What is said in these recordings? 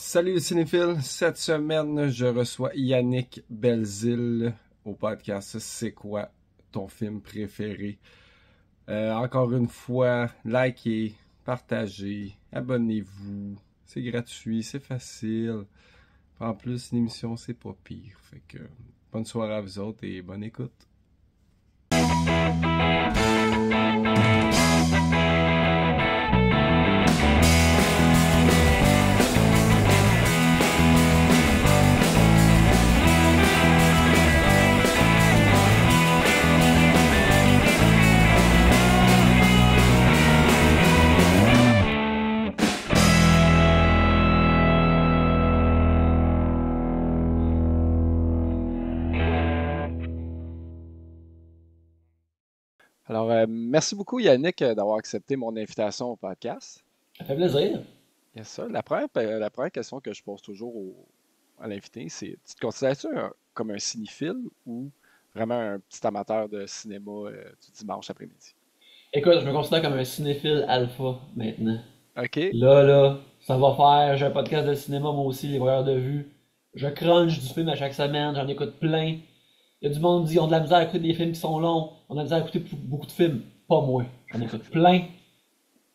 Salut les cinéphiles, cette semaine je reçois Yannick Belzile au podcast C'est quoi ton film préféré? Encore une fois, likez, partagez, abonnez-vous, c'est gratuit, c'est facile. En plus, l'émission c'est pas pire. Fait que bonne soirée à vous autres et bonne écoute. Alors, merci beaucoup Yannick d'avoir accepté mon invitation au podcast. Ça fait plaisir. Bien ça. La première question que je pose toujours à l'invité, c'est tu te considères-tu comme un cinéphile ou vraiment un petit amateur de cinéma du dimanche après-midi? Écoute, je me considère comme un cinéphile alpha maintenant. OK. Là, ça va faire. J'ai un podcast de cinéma, moi aussi, les voyeurs de vue. Je crunch du film à chaque semaine, j'en écoute plein. Il y a du monde qui dit on a de la misère à écouter des films qui sont longs, on a de la misère à écouter beaucoup de films. Pas moi. J'en écoute plein.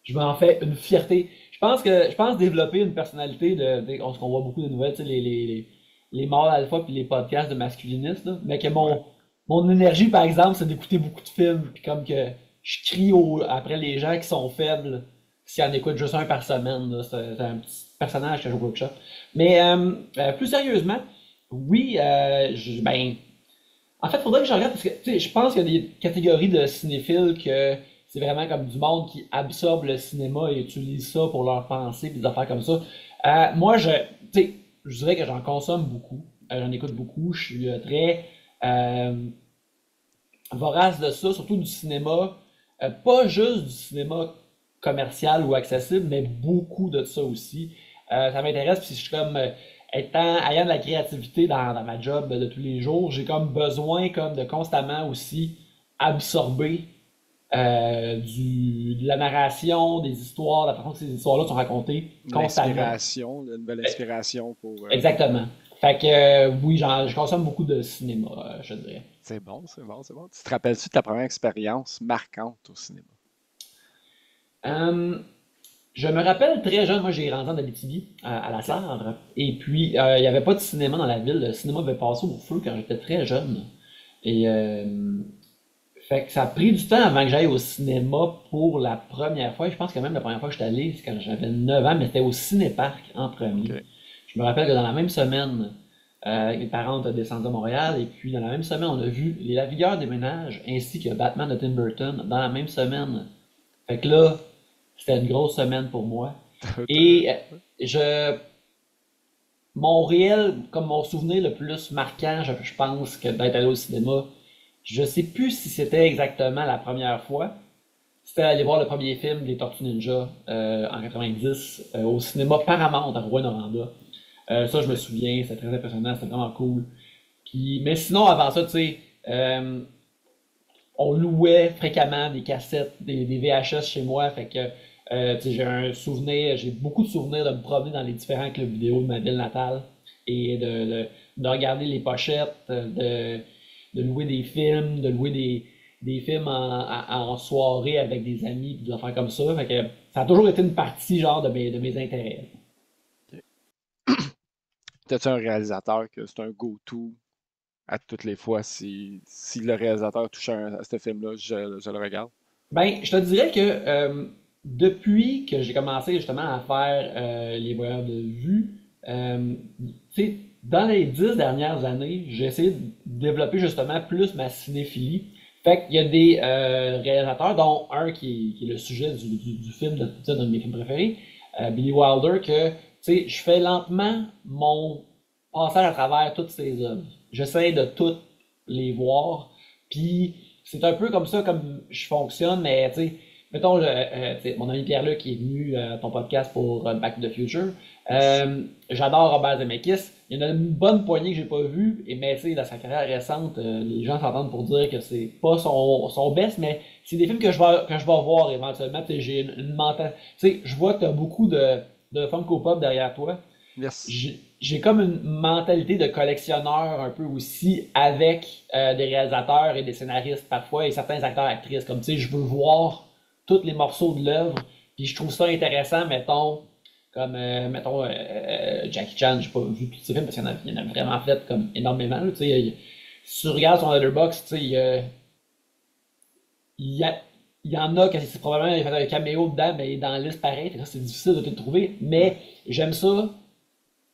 Je m'en fais une fierté. Je pense développer une personnalité on voit beaucoup de nouvelles, tu sais, les mâles alpha puis les podcasts de masculinistes, là, mais que Ouais. mon énergie, par exemple, c'est d'écouter beaucoup de films, puis comme que je crie après les gens qui sont faibles s'ils en écoutent juste un par semaine, là. C'est un petit personnage que je joue au workshop. Mais plus sérieusement, oui, en fait, faudrait que je regarde parce que tu sais, je pense qu'il y a des catégories de cinéphiles que c'est vraiment comme du monde qui absorbe le cinéma et utilise ça pour leur pensée et des affaires comme ça. Moi, tu sais, je dirais que j'en consomme beaucoup, j'en écoute beaucoup, je suis très euh, vorace de ça, surtout du cinéma, pas juste du cinéma commercial ou accessible, mais beaucoup de ça aussi. Ça m'intéresse, puis je suis comme ayant de la créativité dans ma job de tous les jours, j'ai comme besoin comme de constamment aussi absorber de la narration, des histoires, la façon que ces histoires-là sont racontées constamment. Une nouvelle inspiration pour. Exactement. Fait que oui, je consomme beaucoup de cinéma, je dirais. C'est bon, c'est bon, c'est bon. Tu te rappelles-tu de ta première expérience marquante au cinéma? Euh, je me rappelle très jeune, moi j'ai grandi en Abitibi, à La OK. Sarre, et puis il n'y avait pas de cinéma dans la ville. Le cinéma avait passé au feu quand j'étais très jeune. Et fait que ça a pris du temps avant que j'aille au cinéma pour la première fois. Je pense que même la première fois que j'étais allé, c'est quand j'avais 9 ans, mais c'était au Cinéparc en premier. OK. Je me rappelle que dans la même semaine, avec mes parents, on est descendus à Montréal, et puis dans la même semaine, on a vu Les Lavigueurs des Ménages ainsi que Batman de Tim Burton dans la même semaine. Fait que là, c'était une grosse semaine pour moi. Et je, comme mon souvenir le plus marquant, je pense que d'être allé au cinéma, je sais plus si c'était exactement la première fois. C'était aller voir le premier film des Tortues Ninja en 90 au cinéma Paramount à Rouyn-Noranda. Ça, je me souviens, c'était très impressionnant, c'était vraiment cool. Puis, mais sinon, avant ça, tu sais, on louait fréquemment des cassettes, des VHS chez moi. Fait que, tu sais, j'ai beaucoup de souvenirs de me promener dans les différents clubs vidéo de ma ville natale et de regarder les pochettes, de louer des films, de louer des films en soirée avec des amis, puis des affaires comme ça. Fait que ça a toujours été une partie, genre, de mes intérêts. OK. T'as-tu un réalisateur que c'est un go-to à toutes les fois si le réalisateur touche à ce film-là, je le regarde? Ben, je te dirais que depuis que j'ai commencé justement à faire les voyeurs de vue, tu sais, dans les 10 dernières années, j'ai essayé de développer justement plus ma cinéphilie. Fait qu'il y a des réalisateurs, dont un qui est le sujet du film, d'un de mes films préférés, Billy Wilder, que tu sais, je fais lentement mon passage à travers toutes ses œuvres. J'essaie de toutes les voir, puis c'est un peu comme ça comme je fonctionne, mais tu sais, mettons, tu sais, mon ami Pierre-Luc qui est venu à ton podcast pour Back to the Future. Yes. J'adore Robert Zemeckis. Il y en a une bonne poignée que j'ai pas vue, et mais tu sais, dans sa carrière récente, les gens s'entendent pour dire que c'est pas son best, mais c'est des films que je vais voir éventuellement. Tu sais, j'ai une mentale. Tu sais, je vois que t'as beaucoup de Funko Pop derrière toi. Yes. J'ai comme une mentalité de collectionneur un peu aussi avec des réalisateurs et des scénaristes parfois et certains acteurs actrices. Comme tu sais, je veux voir tous les morceaux de l'œuvre, puis je trouve ça intéressant, mettons, comme mettons Jackie Chan, j'ai pas vu tous ces films parce qu'il y en a vraiment fait comme énormément. Là, tu sais, si tu regardes son Letterboxd, tu sais, il y a- il y en a que c'est probablement il a fait un caméo dedans, mais il est dans la liste pareil, fait que c'est difficile de te le trouver. Ouais. Mais j'aime ça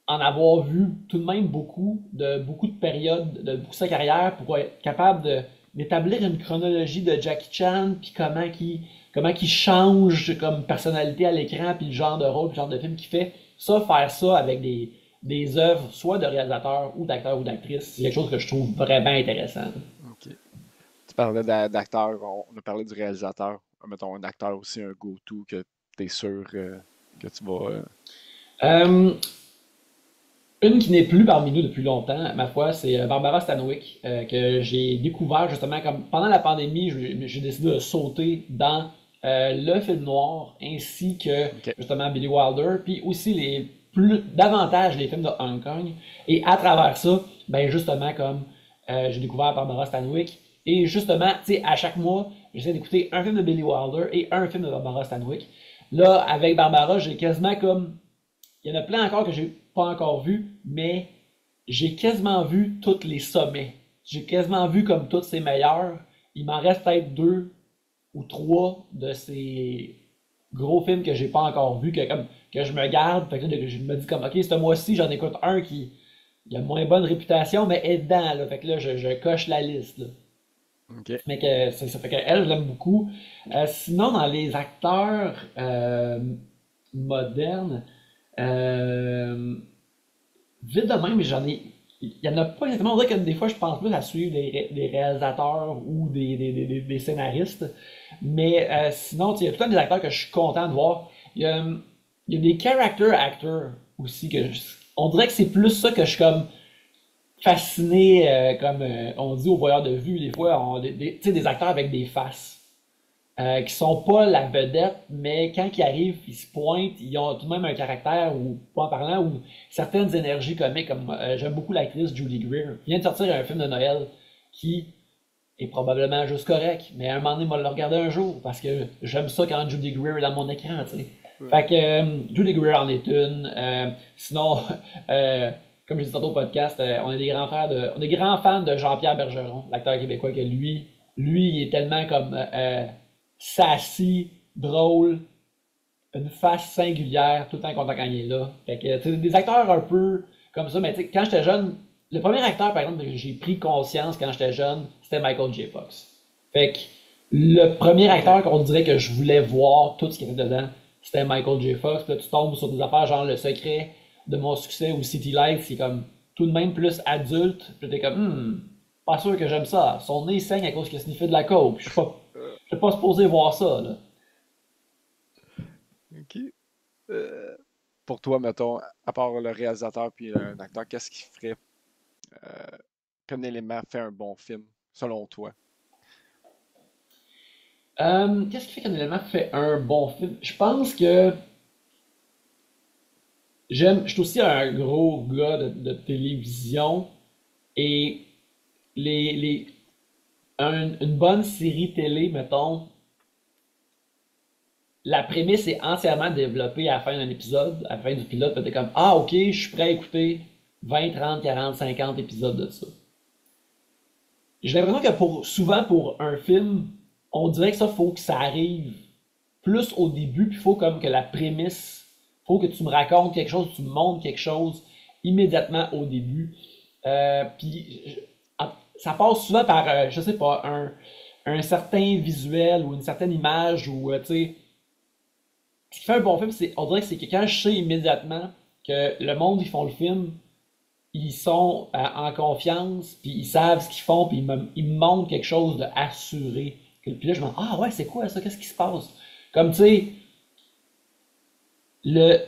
en avoir vu tout de même beaucoup de périodes de beaucoup de sa carrière pour être capable d'établir une chronologie de Jackie Chan, puis comment qu'il change comme personnalité à l'écran, puis le genre de rôle, puis le genre de film qu'il fait. Ça, faire ça avec des œuvres, soit de réalisateurs ou d'acteurs ou d'actrices, c'est quelque chose que je trouve vraiment intéressant. OK. Tu parlais d'acteur, on a parlé du réalisateur. Mettons un acteur aussi, un go-to que tu es sûr que tu vas. Euh, Une qui n'est plus parmi nous depuis longtemps, ma foi, c'est Barbara Stanwyck, que j'ai découvert justement comme pendant la pandémie, j'ai décidé de sauter dans le film noir ainsi que OK. justement Billy Wilder, puis aussi davantage les films de Hong Kong. Et à travers ça, ben justement comme j'ai découvert Barbara Stanwyck, et justement, tu sais, à chaque mois, j'essaie d'écouter un film de Billy Wilder et un film de Barbara Stanwyck. Là, avec Barbara, j'ai quasiment comme il y en a plein encore que j'ai pas encore vu, mais j'ai quasiment vu tous les sommets. J'ai quasiment vu comme tous ces meilleurs. Il m'en reste peut-être deux ou trois de ces gros films que j'ai pas encore vus, que je me garde. Fait que là, je me dis comme, ok, ce mois-ci, j'en écoute un qui a moins bonne réputation, mais est dedans, là. Fait que là, je coche la liste, là. OK. Mais que, ça fait que elle, je l'aime beaucoup. Sinon, dans les acteurs modernes, euh, vite de même, il y en a pas exactement. On dirait que des fois, je pense plus à suivre des réalisateurs ou des scénaristes. Mais sinon, tu sais, il y a tout le temps des acteurs que je suis content de voir. Il y a des character actors aussi on dirait que c'est plus ça que je suis comme fasciné, comme on dit au voyeur de vue, des fois, tu sais, des acteurs avec des faces qui sont pas la vedette, mais quand ils arrivent, ils se pointent, ils ont tout de même un caractère, ou pas en parlant, ou certaines énergies comiques, comme j'aime beaucoup l'actrice Julie Greer. Elle vient de sortir un film de Noël qui est probablement juste correct, mais à un moment donné, moi, le regarder un jour, parce que j'aime ça quand Julie Greer est dans mon écran, tu sais. Ouais. Fait que Julie Greer en est une. Sinon, comme je disais tantôt au podcast, on est grands fans de Jean-Pierre Bergeron, l'acteur québécois, que lui, il est tellement comme sassy, drôle, une face singulière tout le temps content quand il est là. Fait que, tu sais, des acteurs un peu comme ça, mais tu sais, quand j'étais jeune, le premier acteur, par exemple, que j'ai pris conscience quand j'étais jeune, c'était Michael J. Fox. Fait que le premier OK. acteur qu'on dirait que je voulais voir tout ce qu'il y avait dedans, c'était Michael J. Fox. Puis là, tu tombes sur des affaires genre Le Secret de mon succès ou City Lights, c'est comme tout de même plus adulte. Puis t'es comme, pas sûr que j'aime ça. Son nez saigne à cause qu'il a sniffé de la coke. Je suis pas supposé voir ça, là. OK. Euh, pour toi, mettons, à part le réalisateur puis un acteur, qu'est-ce qui ferait qu'un élément fait un bon film, selon toi? Qu'est-ce qui fait qu'un élément fait un bon film? Je pense que je suis aussi un gros gars de télévision et les, une bonne série télé, mettons, la prémisse est entièrement développée à la fin d'un épisode, à la fin du pilote, puis t'es comme, ah ok, je suis prêt à écouter 20, 30, 40, 50 épisodes de ça. J'ai l'impression que souvent pour un film, on dirait que ça, faut que ça arrive plus au début, puis faut comme que la prémisse, faut que tu me racontes quelque chose, tu me montres quelque chose immédiatement au début. Puis ça passe souvent par, je sais pas, un certain visuel ou une certaine image ou, tu sais, ce qui fait un bon film, on dirait que c'est que quand je sais immédiatement que le monde, ils font le film, ils sont en confiance, puis ils savent ce qu'ils font, puis ils me montrent quelque chose de assuré. Puis là, je me dis, ah ouais, c'est quoi ça? Qu'est-ce qui se passe? Comme tu sais, le,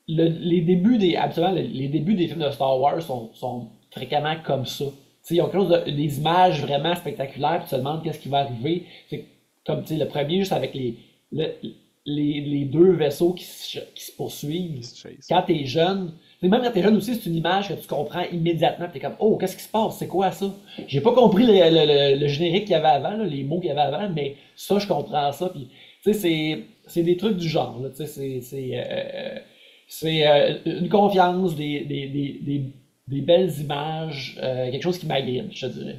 habituellement, les débuts des films de Star Wars sont fréquemment comme ça. Tu sais, ils ont quelque chose des images vraiment spectaculaires, puis tu te demandes qu'est-ce qui va arriver. C'est comme, tu sais, le premier, juste avec le- les deux vaisseaux qui se poursuivent. Qui se chase. Quand t'es jeune, même quand t'es jeune aussi, c'est une image que tu comprends immédiatement. T'es comme, oh, qu'est-ce qui se passe? C'est quoi ça? J'ai pas compris le générique qu'il y avait avant, là, les mots qu'il y avait avant, mais ça, je comprends ça. Puis, tu sais, c'est des trucs du genre. Là, tu sais, c'est une confiance, des belles images, quelque chose qui m'agrippe, je te dirais.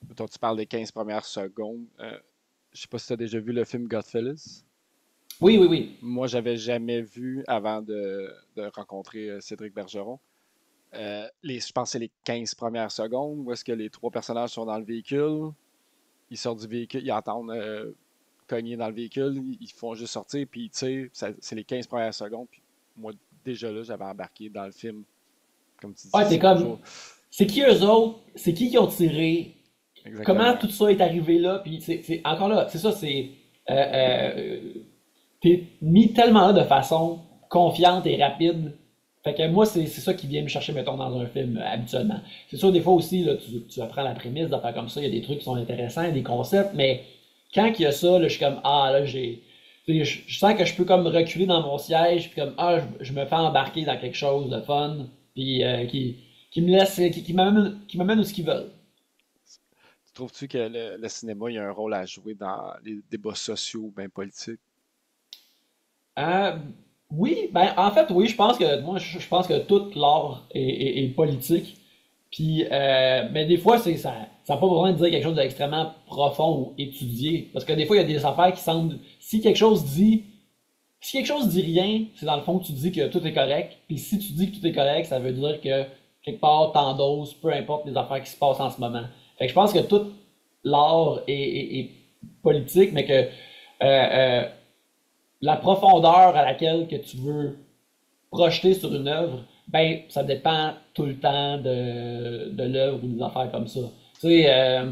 Mettons, tu parles des 15 premières secondes. Je sais pas si tu as déjà vu le film Godfellas. Oui, oui, oui. Moi, j'avais jamais vu avant de rencontrer Cédric Bergeron. Je pense que c'est les 15 premières secondes où est-ce que les trois personnages sont dans le véhicule. Ils sortent du véhicule, ils entendent cogner dans le véhicule, ils font juste sortir, puis ils tirent. C'est les 15 premières secondes. Puis moi, déjà là, j'avais embarqué dans le film. Comme tu dis, Ouais, t'es c'est comme, toujours. c'est qui eux autres? C'est qui ont tiré? Comment Exactement. tout ça est arrivé là? Puis encore là, c'est ça, t'es mis tellement là de façon confiante et rapide. Fait que moi, c'est ça qui vient me chercher, mettons, dans un film, habituellement. C'est sûr, des fois aussi, là, tu apprends la prémisse d'affaires comme ça, il y a des trucs qui sont intéressants, il y a des concepts, mais quand il y a ça, là, je suis comme, ah, là, tu sais, je sens que je peux comme reculer dans mon siège, puis comme, ah, je me fais embarquer dans quelque chose de fun, puis qui me laisse, qui m'amène où ce qu'ils veulent. Trouves-tu que le cinéma il y a un rôle à jouer dans les débats sociaux, ben politiques? Euh, oui, ben en fait oui, je pense que tout l'art est politique. Puis mais des fois ça n'a pas besoin de dire quelque chose d'extrêmement profond ou étudié, parce que des fois il y a des affaires qui semblent si quelque chose dit rien, c'est dans le fond que tu dis que tout est correct. Puis si tu dis que tout est correct, ça veut dire que quelque part t'endoses, peu importe les affaires qui se passent en ce moment. Fait que je pense que tout l'art est politique, mais que euh, la profondeur à laquelle que tu veux projeter sur une œuvre, ben, ça dépend tout le temps de l'œuvre ou des affaires comme ça. Tu sais,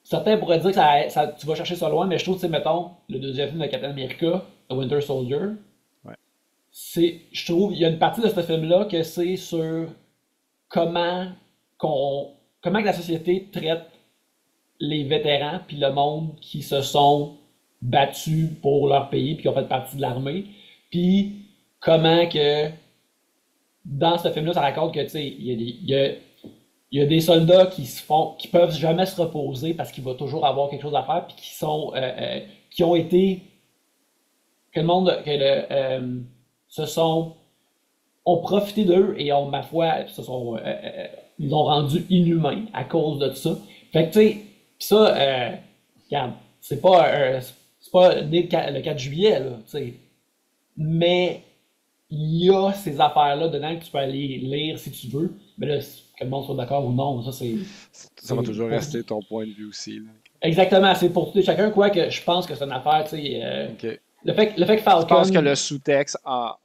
certains pourraient dire que tu vas chercher ça loin, mais je trouve, tu sais, mettons, le deuxième film de Captain America, The Winter Soldier, Ouais. je trouve, il y a une partie de ce film-là que c'est sur comment comment que la société traite les vétérans puis le monde qui se sont battus pour leur pays puis qui ont fait partie de l'armée. Puis comment que dans ce film-là, ça raconte que tu sais, il y a des soldats qui peuvent jamais se reposer parce qu'il va toujours avoir quelque chose à faire puis qui ont été que le monde que se sont ont profité d'eux et ont ma foi ils ont rendu inhumains à cause de ça. Fait que tu sais, pis ça, regarde, c'est pas né le 4 juillet, là, tu sais. Mais il y a ces affaires-là dedans que tu peux aller lire si tu veux. Mais là, que le monde soit d'accord ou non, ça Ça va c'est toujours pour... rester ton point de vue aussi, là. Exactement, c'est pour tout et chacun, quoi que je pense que c'est une affaire, tu sais. OK. Le fait que Tu penses que Falcon, le sous-texte en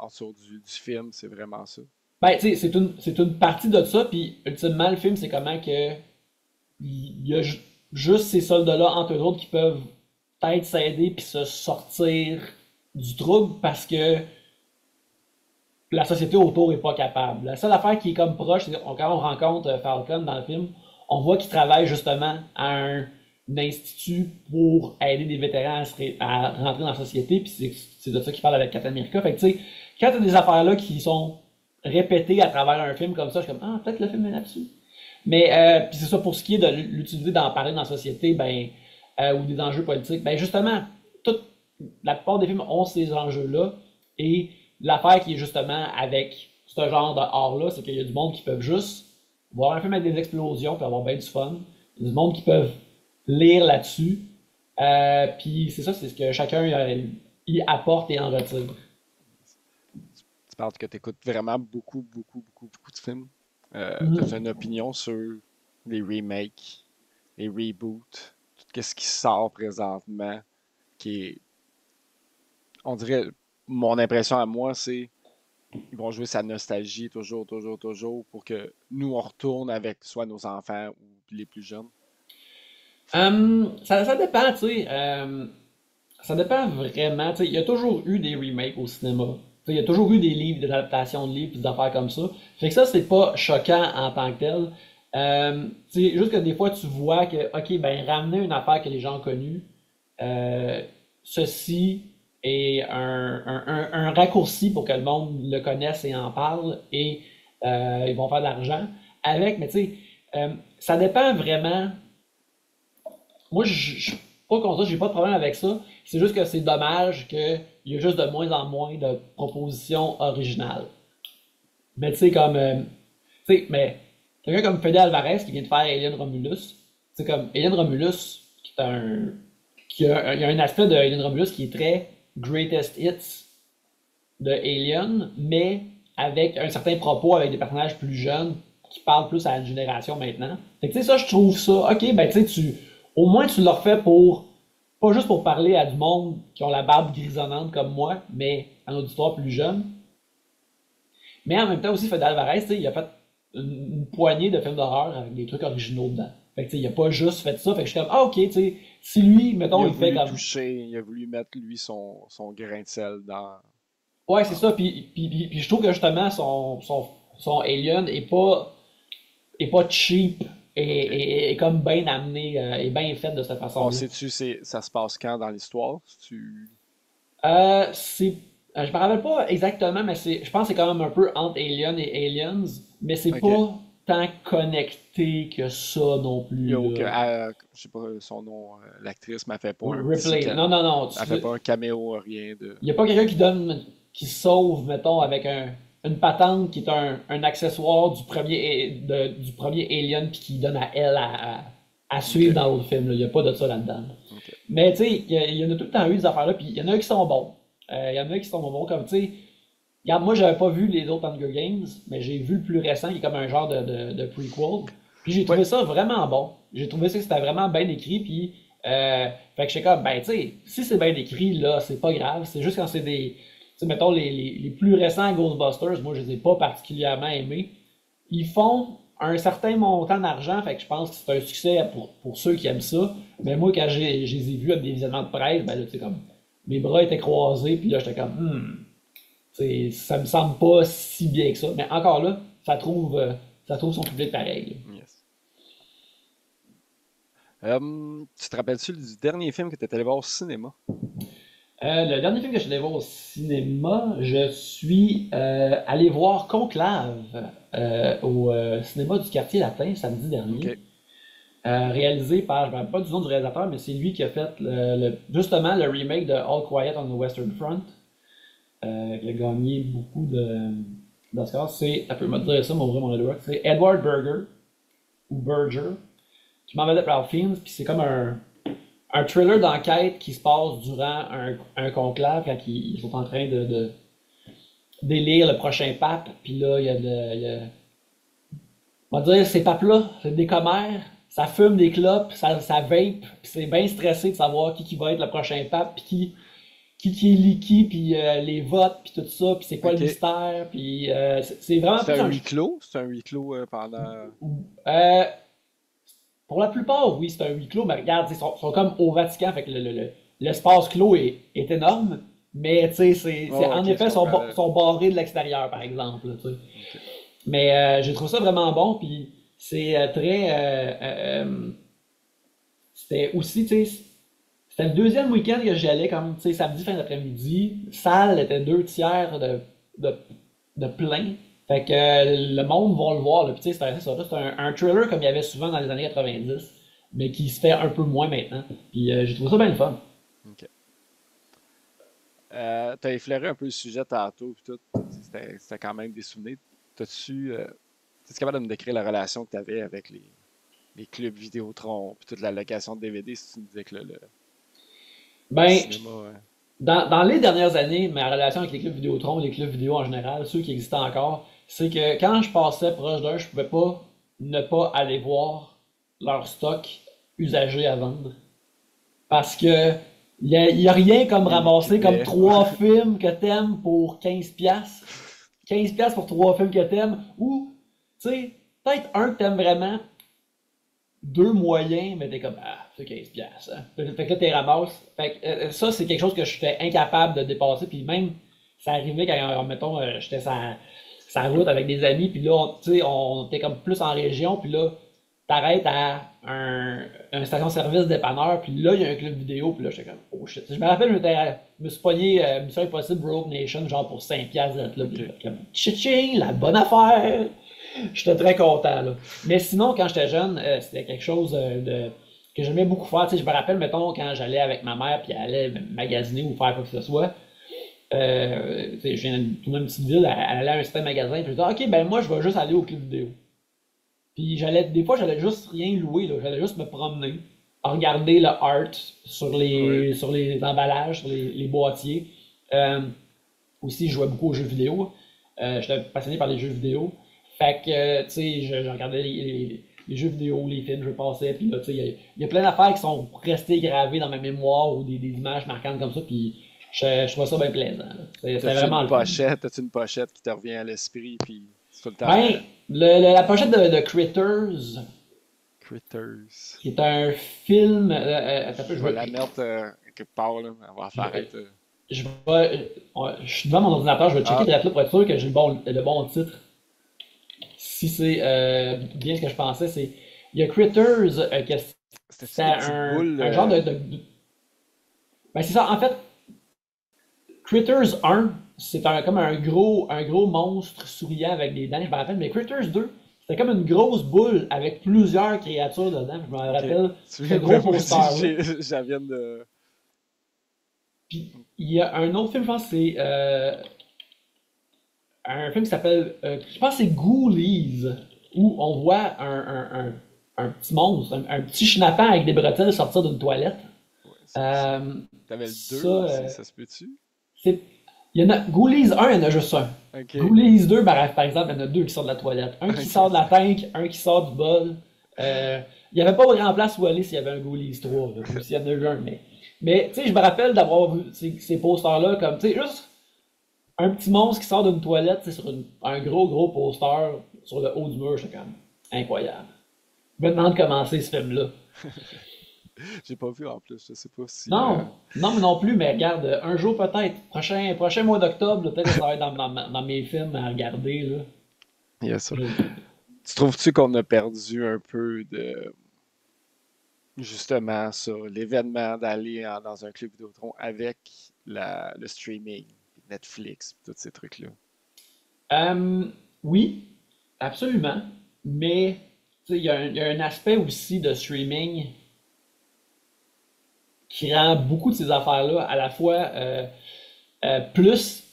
dessous du film, c'est vraiment ça? ben, tu sais, c'est une partie de ça, puis ultimement, le film, c'est comment que il y a juste ces soldats-là entre eux autres qui peuvent peut-être s'aider puis se sortir du trouble parce que la société autour est pas capable. La seule affaire qui est comme proche, c'est quand on rencontre Falcon dans le film, on voit qu'il travaille justement à un institut pour aider des vétérans à rentrer dans la société, puis c'est de ça qu'il parle avec Captain America. Fait que tu sais, quand t'as des affaires-là qui sont répétées à travers un film comme ça, je suis comme, ah, peut-être le film est là-dessus. Mais puis c'est ça pour ce qui est de l'utiliser d'en parler dans la société, ben ou des enjeux politiques. Ben justement, toute la plupart des films ont ces enjeux-là. Et l'affaire qui est justement avec ce genre de art-là, c'est qu'il y a du monde qui peuvent juste voir un film avec des explosions puis avoir bien du fun. Il y a du monde qui peuvent lire là-dessus. Puis c'est ça, c'est ce que chacun y apporte et en retire. Tu parles que tu écoutes vraiment beaucoup, beaucoup, beaucoup, beaucoup de films. As-tu Mhm. une opinion sur les remakes, les reboots, tout ce qui sort présentement, qui est, on dirait, mon impression à moi, c'est ils vont jouer sa nostalgie toujours, toujours, toujours pour que nous, on retourne avec soit nos enfants ou les plus jeunes. Ça dépend, tu sais. Ça dépend vraiment. Tu sais, il y a toujours eu des remakes au cinéma. Tu sais, il y a toujours eu des livres, des adaptations de livres, des affaires comme ça. Fait que ça, c'est pas choquant en tant que tel. C'est juste que des fois, tu vois que, ok, ben, ramener une affaire que les gens ont connue, ceci est un raccourci pour que le monde le connaisse et en parle et ils vont faire de l'argent avec, mais tu sais, ça dépend vraiment. Moi, je suis pas contre ça, j'ai pas de problème avec ça. C'est juste que c'est dommage qu'il y a juste de moins en moins de propositions originales. Mais tu sais, comme. Tu sais, mais quelqu'un comme Fede Alvarez qui vient de faire Alien Romulus, c'est comme Alien Romulus, qui est un. Il y a un aspect de Alien Romulus qui est très greatest hits de Alien, mais avec un certain propos, avec des personnages plus jeunes qui parlent plus à la génération maintenant. Fait que tu sais, ça, je trouve ça. Ok, ben tu sais, au moins tu l'as refait pour. Pas juste pour parler à du monde qui ont la barbe grisonnante comme moi, mais à un auditoire plus jeune. Mais en même temps aussi, Fede Alvarez, tu sais, il a fait une poignée de films d'horreur avec des trucs originaux dedans. Fait que tu sais, il a pas juste fait ça. Fait que je suis comme, ah ok, tu sais, si lui, mettons, il fait comme. Il a voulu mettre lui son grain de sel dans. Ouais, c'est ça. Puis je trouve que justement, son Alien est pas cheap et comme bien amené et bien fait de cette On façon-là. sait-tu, ça se passe quand dans l'histoire? Tu... C'est. Je me rappelle pas exactement, mais je pense que c'est quand même un peu entre Alien et Aliens, mais c'est Ok. pas tant connecté que ça non Il plus, y a là. je sais pas son nom, l'actrice m'a fait pas un petit Ripley. Non, non, non. elle fait pas un caméo, rien de. Il n'y a pas quelqu'un qui sauve, mettons, avec une patente qui est un accessoire du premier Alien puis qui donne à elle à suivre Ok, dans l'autre film, là. Il n'y a pas de ça là-dedans. ok. Mais tu sais, il y en a tout le temps eu des affaires-là, puis il y en a qui sont bons. Il y en a qui sont bons, comme tu sais. Regarde, moi, j'avais pas vu les autres Hunger Games, mais j'ai vu le plus récent, qui est comme un genre de prequel. Puis j'ai Ouais, trouvé ça vraiment bon. J'ai trouvé ça que c'était vraiment bien écrit, puis fait que j'étais comme, ben, tu sais, si c'est bien écrit, là, c'est pas grave. C'est juste quand c'est des. Tu sais, mettons, les plus récents Ghostbusters, moi, je les ai pas particulièrement aimés. Ils font un certain montant d'argent, fait que je pense que c'est un succès pour ceux qui aiment ça. Mais moi, quand je les ai vus avec des visionnements de presse, ben là, tu sais, comme, mes bras étaient croisés, puis là, j'étais comme, ça me semble pas si bien que ça. Mais encore là, ça trouve son public pareil, là. yes. Tu te rappelles-tu du dernier film que tu étais allé voir au cinéma? Le dernier film que je suis allé voir au cinéma, je suis allé voir Conclave au cinéma du Quartier Latin samedi dernier. Ok. Réalisé par, je ne me rappelle pas du nom du réalisateur, mais c'est lui qui a fait justement le remake de All Quiet on the Western Front, qui a gagné beaucoup d'Oscars. C'est, un peu me dire ça, mon vrai mon Edward, c'est Edward Berger, ou Berger, qui m'en de Ralph Fiennes, puis c'est comme un thriller d'enquête qui se passe durant un conclave quand ils sont en train d'élire le prochain pape. Puis là, on va dire, ces papes-là, c'est des commères, ça fume des clopes, ça vape, puis c'est bien stressé de savoir qui va être le prochain pape, puis qui est qui, puis les votes, puis tout ça, puis c'est quoi le Ok. mystère, puis c'est vraiment C'est plus un un. huis clos? C'est un huis clos pendant. Euh, Pour la plupart, oui, c'est un huis clos, mais regarde, ils sont comme au Vatican, fait que l'espace clos est énorme, mais tu sais, Oh, en ok, effet, je comprends. sont barrés de l'extérieur, par exemple, là, tu sais. Ok. Mais j'ai trouvé ça vraiment bon, puis c'est très. C'était aussi, tu sais, c'était le deuxième week-end que j'y allais, comme, tu sais, samedi fin d'après-midi. Salle était 2 tiers de, de plein. Fait que le monde va le voir, là. Puis tu sais, c'est ça, là, c'est un thriller comme il y avait souvent dans les années 90, mais qui se fait un peu moins maintenant. Puis j'ai trouvé ça bien le fun. Ok. T'as effleuré un peu le sujet tantôt, puis tout. C'était quand même des souvenirs. T'es-tu capable de me décrire la relation que t'avais avec les clubs Vidéotron, puis toute la location de DVD, si tu me disais que le Ben, cinéma. dans les dernières années, ma relation avec les clubs Vidéotron, les clubs vidéo en général, ceux qui existent encore, c'est que quand je passais proche d'un, je pouvais pas ne pas aller voir leur stock usagé à vendre. Parce que y a rien comme Il ramasser comme liquidait. 3 films que t'aimes pour 15 piastres. 15 piastres pour 3 films que t'aimes. Ou, tu sais, peut-être un que t'aimes vraiment, 2 moyens, mais t'es comme, ah, c'est 15 piastres. Hein. Fait que là, t'es ramasses. Fait que ça, c'est quelque chose que j'étais incapable de dépasser. Puis même, ça arrivait quand, mettons, j'étais sur la route avec des amis. Puis là, tu sais, on était comme plus en région. Puis là, t'arrêtes à un station-service dépanneur, puis là, il y a un club vidéo, puis là, j'étais comme, oh shit. Je me rappelle, je me suis pogné Mission Impossible Rogue Nation, genre pour 5$ d'être là, puis Ok. comme, tchitching, la bonne affaire! J'étais très content, là. Mais sinon, quand j'étais jeune, c'était quelque chose que j'aimais beaucoup faire. Tu sais, je me rappelle, mettons, quand j'allais avec ma mère, puis elle allait magasiner ou faire quoi que ce soit. Tu sais, je viens de tourner une petite ville, elle allait à un certain magasin, puis je disais, ok, ben moi, je vais juste aller au club vidéo. Puis des fois, j'allais juste rien louer, là. J'allais juste me promener, à regarder le art Oui. sur les emballages, sur les boîtiers. Euh, Aussi, je jouais beaucoup aux jeux vidéo. J'étais passionné par les jeux vidéo. Fait que, tu sais, je regardais les jeux vidéo, les films, je passais, puis là, tu sais, il y a plein d'affaires qui sont restées gravées dans ma mémoire ou des images marquantes comme ça, puis je trouvais ça bien plaisant, là. C'était vraiment le fun. T'as-tu une pochette qui te revient à l'esprit, puis c'est tout le temps Ben, la pochette de Critters, Critters. qui est un film. Attends un peu, Je vais la mettre quelque part, là. On va je vais, apparaître. je suis devant mon ordinateur, je vais checker Ah, de là pour être sûr que j'ai le bon titre. Si c'est bien ce que je pensais, c'est. Il y a Critters, c'était-tu c'est des petites boules? un genre Ben, c'est ça, en fait, Critters 1, c'est comme un gros monstre souriant avec des dents, je me rappelle, mais Critters 2, c'était comme une grosse boule avec plusieurs créatures dedans, je me Ok. rappelle, Tu ce viens de gros moi aussi, poster-là. j'en viens de. Puis, il y a un autre film, je pense, c'est un film qui s'appelle, je pense que c'est Ghoulies, où on voit un petit monstre, un petit schnappant avec des bretelles sortir d'une toilette. Ouais, Euh, t'avais le 2 ça, aussi, ça se peut-tu? c'est. Il y en a, Ghoulies 1, il y en a juste un. Ok. Ghoulies 2, par exemple, il y en a deux qui sortent de la toilette. Un qui Ok. sort de la tank, un qui sort du bol. Il n'y avait pas grand place où aller s'il y avait un Ghoulies 3, là, ou s'il y en a eu un, mais tu sais, je me rappelle d'avoir vu ces posters-là comme, tu sais, juste un petit monstre qui sort d'une toilette, c'est sur un gros poster sur le haut du mur, c'est comme incroyable. Je me demande comment c'est ce film-là. J'ai pas vu en plus, je sais pas si. Non, non, mais non plus, mais regarde, un jour peut-être, prochain mois d'octobre, là, peut-être que ça va être dans mes films à regarder, là. Yes, ça. Je- Tu trouves-tu qu'on a perdu un peu de justement ça, l'événement d'aller dans un club Vidéotron avec le streaming, Netflix, tous ces trucs-là? Euh, oui, absolument, mais tu sais, il y a un aspect aussi de streaming qui rend beaucoup de ces affaires-là à la fois plus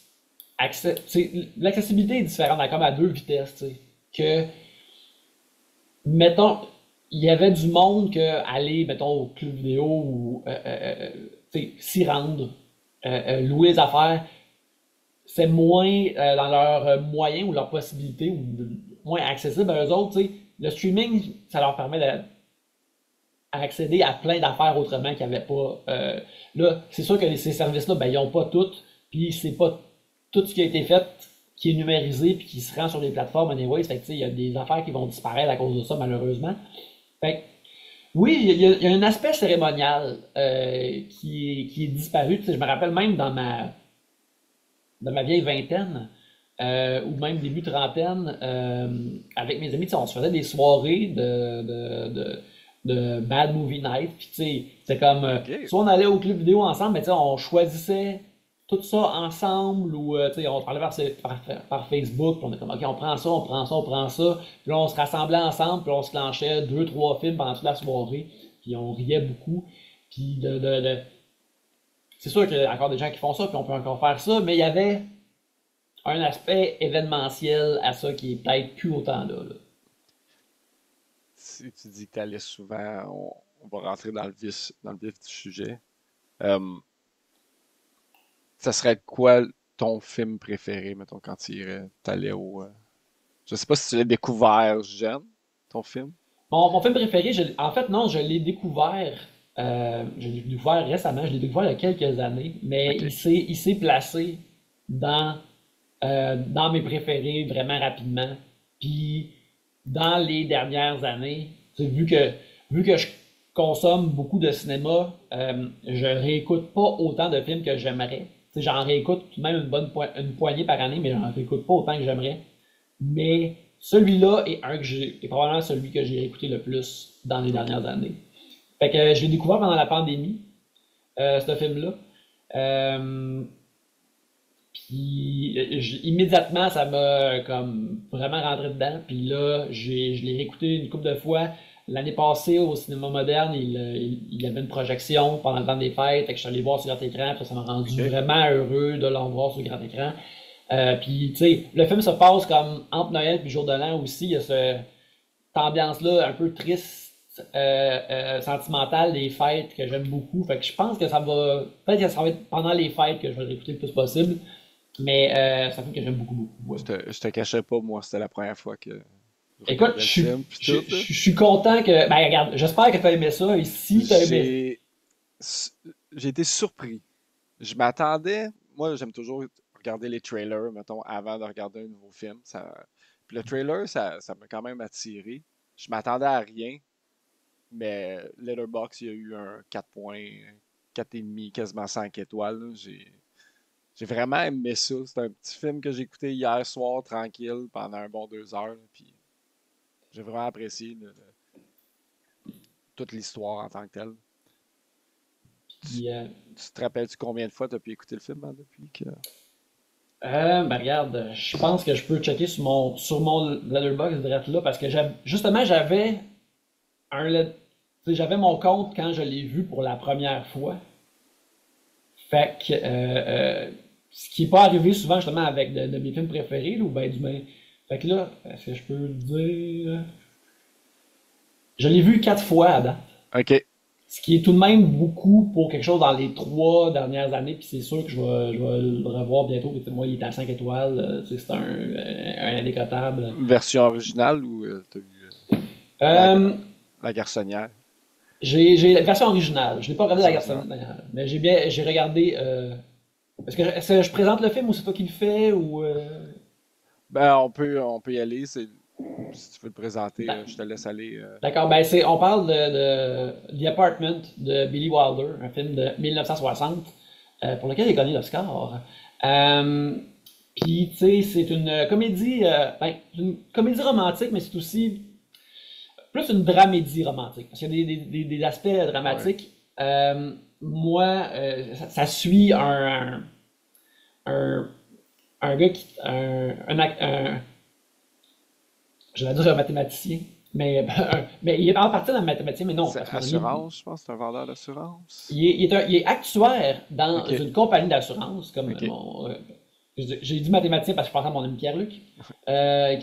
tu sais, l'accessibilité est différente, elle est comme à deux vitesses, tu sais, que mettons, il y avait du monde que aller, mettons, au club vidéo ou tu sais, s'y rendre, louer les affaires, c'est moins dans leurs moyens ou leurs possibilités ou moins accessible à eux autres. Tu sais. Le streaming, ça leur permet d'accéder à plein d'affaires autrement qu'il n'y avait pas. Là, c'est sûr que ces services-là, ben, ils n'ont pas toutes, puis c'est pas tout ce qui a été fait qui est numérisé puis qui se rend sur les plateformes anyways. Fait que, tu sais, il y a des affaires qui vont disparaître à cause de ça, malheureusement. Fait que, oui, il y a un aspect cérémonial qui est disparu. Tu sais, je me rappelle même dans ma vieille vingtaine, ou même début trentaine, avec mes amis, tu sais, on se faisait des soirées de Bad Movie Night. Puis, tu sais, c'était comme, Ok. soit on allait au club vidéo ensemble, mais tu sais, on choisissait tout ça ensemble, ou, tu sais, on se parlait par Facebook, puis on est comme, ok, on prend ça, on prend ça, on prend ça. Puis là, on se rassemblait ensemble, puis on se clenchait deux, trois films pendant toute la soirée, puis on riait beaucoup. Puis c'est sûr qu'il y a encore des gens qui font ça, puis on peut encore faire ça, mais il y avait un aspect événementiel à ça qui est peut-être plus autant là, là. Si tu dis que tu allais souvent, on va rentrer dans le vif du sujet. Euh, Ça serait quoi ton film préféré, mettons, quand t'allais au. Je sais pas si tu l'as découvert jeune, ton film. Mon film préféré, en fait, non, je l'ai découvert récemment, je l'ai découvert il y a quelques années, mais Ok. il s'est placé dans, dans mes préférés vraiment rapidement. Puis, dans les dernières années, tu sais, vu que je consomme beaucoup de cinéma, je réécoute pas autant de films que j'aimerais. Tu sais, j'en réécoute même une poignée par année, mais j'en réécoute pas autant que j'aimerais. Mais celui-là est probablement celui que j'ai écouté le plus dans les dernières années. Fait que je l'ai découvert pendant la pandémie, ce film-là. Puis immédiatement, ça m'a comme vraiment rentré dedans. Puis là, je l'ai réécouté une couple de fois. L'année passée, au cinéma moderne, il y avait une projection pendant le temps des fêtes. Fait que je suis allé voir sur grand écran. Puis ça m'a rendu vraiment heureux de le voir sur grand écran. Puis, tu sais, le film se passe comme entre Noël et Jour de l'An aussi. Il y a cette ambiance-là un peu triste, sentimentale des fêtes que j'aime beaucoup. Fait que je pense que ça va. Peut-être que ça va être pendant les fêtes que je vais le réécouter le plus possible. Mais c'est un film que j'aime beaucoup, beaucoup. Ouais. Je te cachais pas, moi, c'était la première fois que je Écoute, regardais le film. Puis tout, là. je suis content que. Ben, regarde, j'espère que tu as aimé ça. Et si tu as aimé. J'ai été surpris. Je m'attendais. Moi, j'aime toujours regarder les trailers, mettons, avant de regarder un nouveau film. Puis le trailer, ça m'a quand même attiré. Je m'attendais à rien, mais Letterboxd, il y a eu un 4 points, 4,5, quasiment 5 étoiles. Là. J'ai vraiment aimé ça. C'est un petit film que j'ai écouté hier soir, tranquille, pendant un bon 2 heures. Là, puis j'ai vraiment apprécié toute l'histoire en tant que telle. Puis, Tu te rappelles-tu combien de fois tu as pu écouter le film hein, depuis que. ben regarde, je pense que je peux checker sur mon Letterboxd direct là parce que justement j'avais tu sais, j'avais mon compte quand je l'ai vu pour la première fois. Fait que ce qui n'est pas arrivé souvent justement avec de mes films préférés là, ou ben du ben. Fait que là, est-ce que je peux dire. Je l'ai vu 4 fois à date. OK. Ce qui est tout de même beaucoup pour quelque chose dans les 3 dernières années, puis c'est sûr que je vais le revoir bientôt. Puis, moi, il est à 5 étoiles, tu sais, c'est un indécotable. Version originale ou t'as eu Euh, la garçonnière? j'ai la version originale. Je n'ai pas regardé la Version garçon, mais j'ai regardé. Est-ce que je présente le film ou c'est toi qui le fais ou Ben, on peut y aller. Si tu veux le présenter, je te laisse aller. D'accord, ben on parle de The Apartment de Billy Wilder, un film de 1960 pour lequel il a gagné l'Oscar. Puis, tu sais, c'est une comédie romantique, mais c'est aussi plus une dramédie romantique. Parce qu'il y a des aspects Ouais. dramatiques. Moi, ça suit un, un gars je vais dire un mathématicien, mais, mais il est en partie un mathématicien, mais non, C'est parce qu'à un moment donné, assurance, je pense. C'est un vendeur d'assurance. il est actuaire dans OK. une compagnie d'assurance, comme OK. j'ai dit mathématicien parce que je pensais à mon ami Pierre-Luc,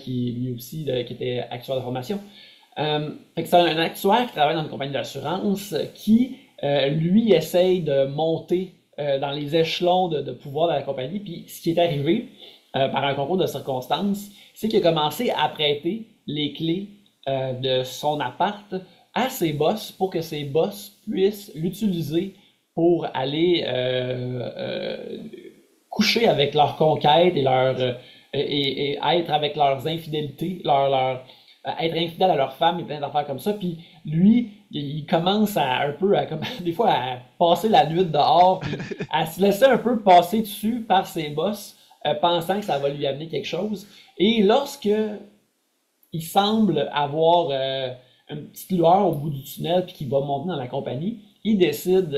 qui lui aussi qui était actuaire de formation. Fait que c'est un actuaire qui travaille dans une compagnie d'assurance qui, lui, essaye de monter dans les échelons de pouvoir de la compagnie. Puis ce qui est arrivé par un concours de circonstances, c'est qu'il a commencé à prêter les clés de son appart à ses boss pour que ses boss puissent l'utiliser pour aller coucher avec leurs conquêtes et être avec leurs infidélités, être infidèle à leur femme et plein d'affaires comme ça. Puis lui, il commence un peu des fois à passer la nuit dehors, puis à se laisser un peu passer dessus par ses boss, pensant que ça va lui amener quelque chose. Et lorsque il semble avoir une petite lueur au bout du tunnel puis qu'il va monter dans la compagnie, il décide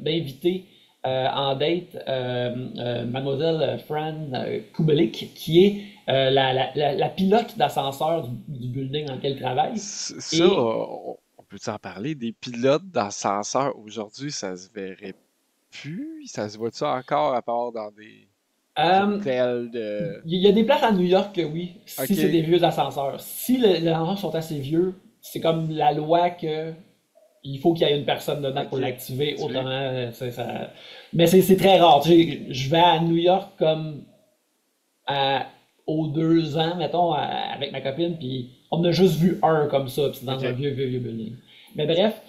d'inviter en date Mademoiselle Fran Kubelik, qui est la pilote d'ascenseur du building dans lequel il travaille. Ça, Et on peut en parler? Des pilotes d'ascenseur, aujourd'hui, ça se verrait plus? Ça se voit-tu encore à part dans des euh, hôtels de. il y a des places à New York que oui, si c'est des OK. vieux ascenseurs. Si les ascenseurs sont assez vieux, c'est comme la loi que il faut qu'il y ait une personne dedans pour OK. l'activer, Tu autrement, ça. Mais c'est très rare. Tu sais, je vais à New York comme aux 2 ans, mettons, avec ma copine, puis on en a juste vu un comme ça, puis c'est dans un OK. vieux building. Mais bref,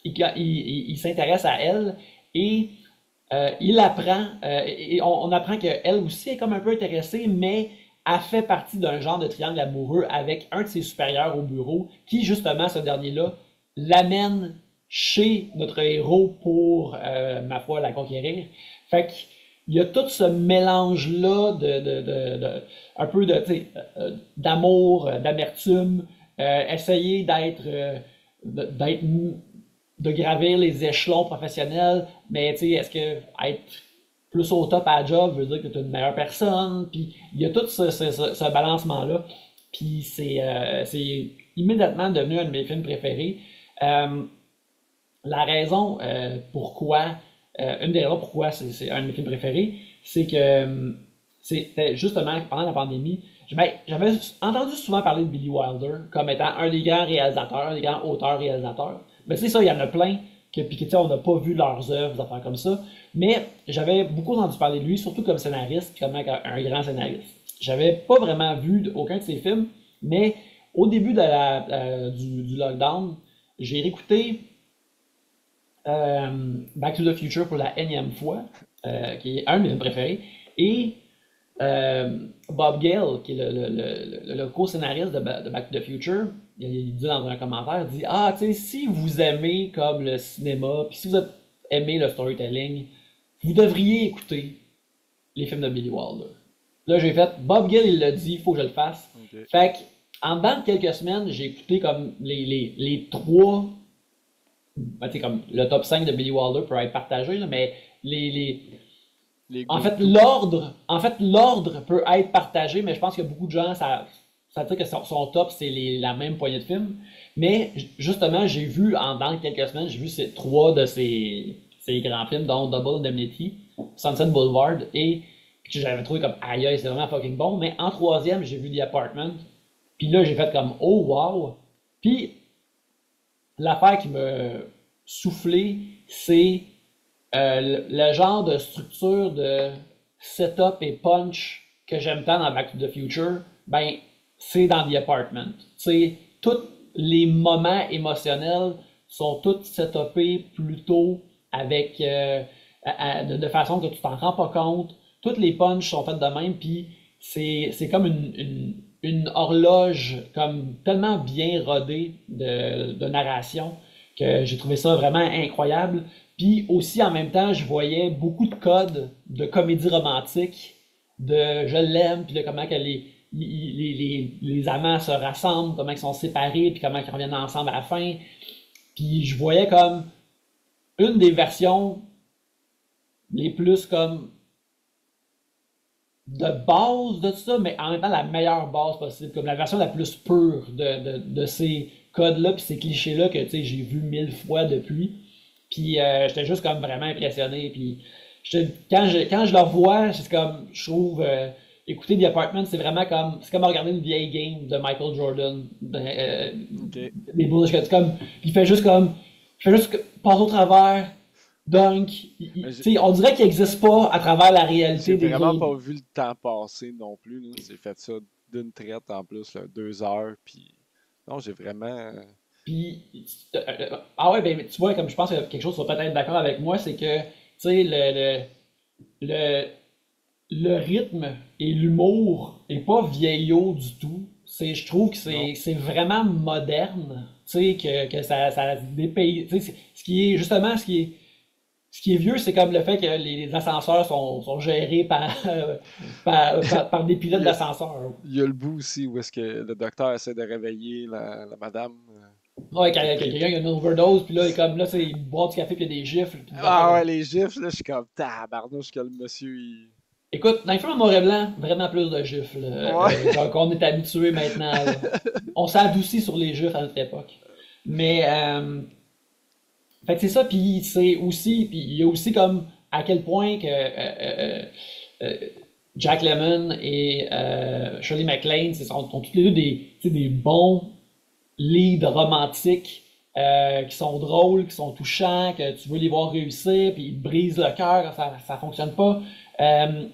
il s'intéresse à elle et il apprend, et on apprend qu'elle aussi est comme un peu intéressée, mais elle fait partie d'un genre de triangle amoureux avec un de ses supérieurs au bureau, qui justement, ce dernier-là, l'amène chez notre héros pour, ma foi, la conquérir. Fait que il y a tout ce mélange-là un peu de, tu sais, d'amour, d'amertume, essayer d'être, de gravir les échelons professionnels, mais tu sais, est-ce que être plus au top à la job veut dire que tu es une meilleure personne? Puis il y a tout ce balancement-là. Puis c'est immédiatement devenu un de mes films préférés. La raison pourquoi, une des raisons pourquoi c'est un de mes films préférés, c'est que c'était justement pendant la pandémie, j'avais entendu souvent parler de Billy Wilder comme étant un des grands réalisateurs, un des grands auteurs-réalisateurs. Mais c'est ça, il y en a plein puis tu sais, on n'a pas vu leurs œuvres, des affaires comme ça. Mais j'avais beaucoup entendu parler de lui, surtout comme scénariste, comme un grand scénariste. J'avais pas vraiment vu aucun de ses films, mais au début du lockdown, j'ai réécouté Back to the Future pour la énième fois, qui est un de mes films préférés, et Bob Gale, qui est le co-scénariste de Back to the Future, il dit dans un commentaire, il dit ah, tu sais, si vous aimez comme le cinéma, puis si vous aimez le storytelling, vous devriez écouter les films de Billy Wilder. Là, j'ai fait, Bob Gale, il l'a dit, il faut que je le fasse. Ok. Fait que, en dedans de quelques semaines, j'ai écouté comme les trois, ben, tu sais, comme le top 5 de Billy Wilder peut être partagé, là, mais Les en go-to. fait, l'ordre peut être partagé, mais je pense que beaucoup de gens, ça veut dire que son top, c'est la même poignée de films. Mais justement, j'ai vu, dans quelques semaines, j'ai vu trois de ces grands films, dont Double Indemnity, Sunset Boulevard, et que j'avais trouvé comme aïe, aïe, c'est vraiment fucking bon. Mais en troisième, j'ai vu The Apartment. Puis là, j'ai fait comme oh wow. Puis l'affaire qui m'a soufflé, c'est le genre de structure de setup et punch que j'aime tant dans Back to the Future, ben, c'est dans The Apartment. T'sais, tous les moments émotionnels sont tous setupés plutôt avec de façon que tu t'en rends pas compte. Toutes les punches sont faites de même, puis c'est comme une horloge comme tellement bien rodée de narration que j'ai trouvé ça vraiment incroyable. Puis aussi, en même temps, je voyais beaucoup de codes de comédie romantique, de je l'aime, puis de comment que les amants se rassemblent, comment ils sont séparés, puis comment ils reviennent ensemble à la fin. Puis je voyais comme une des versions les plus comme de base de tout ça, mais en même temps la meilleure base possible, comme la version la plus pure de ces codes-là, puis ces clichés-là que j'ai vu 1000 fois depuis. Puis j'étais juste comme vraiment impressionné. Puis quand je le revois, c'est comme, je trouve, écouter The Apartment, c'est comme regarder une vieille game de Michael Jordan, Ok. des Bulls, il fait juste passer au travers, dunk. Mais Tu sais, on dirait qu'il n'existe pas à travers la j'ai réalité des vraiment autres. pas vu le temps passer non plus, là. J'ai fait ça d'une traite en plus, là, 2 heures, puis non, j'ai vraiment. Puis, ah ouais, ben tu vois, comme je pense que quelque chose, tu vas peut-être d'accord avec moi, c'est que, tu sais, le, le rythme et l'humour est pas vieillot du tout. Je trouve que Non. c'est vraiment moderne, tu sais, que ça dépaye. Tu sais, ce qui est, justement, ce qui est vieux, c'est comme le fait que les ascenseurs sont gérés par des pilotes Il y a, d'ascenseur. il y a le bout aussi où est-ce que le docteur essaie de réveiller la madame. Ouais, quand Qui, qui- quelqu'un a une overdose, puis là, il est comme là, c'est il boit du café, puis il y a des gifles, puis des affaires Ah comme ouais, ça. les gifs, là, je suis comme tabarnouche que le monsieur, il. Écoute, dans les films en noir et blanc, vraiment plus de gifles, Ouais. qu'on est habitué maintenant, là. On s'est adouci sur les gifles à notre époque. Mais, fait que c'est ça, puis il y a aussi comme à quel point que euh, Jack Lemmon et Shirley MacLaine sont tous les deux tu sais, des bons leads romantiques qui sont drôles, qui sont touchants, que tu veux les voir réussir, puis ils te brisent le cœur quand ça fonctionne pas.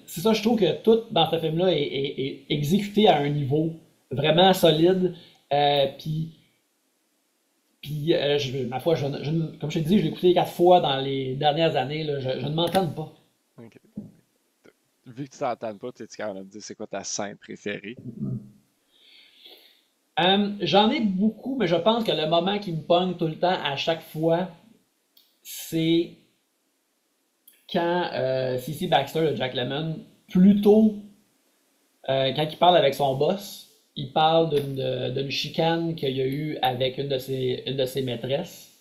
C'est ça, je trouve que tout dans ce film-là est exécuté à un niveau vraiment solide. Puis ma foi, comme je te dis, je l'ai écouté 4 fois dans les dernières années. Là, je ne m'entends pas. Ok. Vu que tu t'entends pas, t'es capable de me dire c'est quoi ta scène préférée? J'en ai beaucoup, mais je pense que le moment qui me pogne tout le temps à chaque fois, c'est quand C.C. Baxter, le Jack Lemmon, plus tôt, quand il parle avec son boss, il parle d'une chicane qu'il y a eu avec une de ses maîtresses.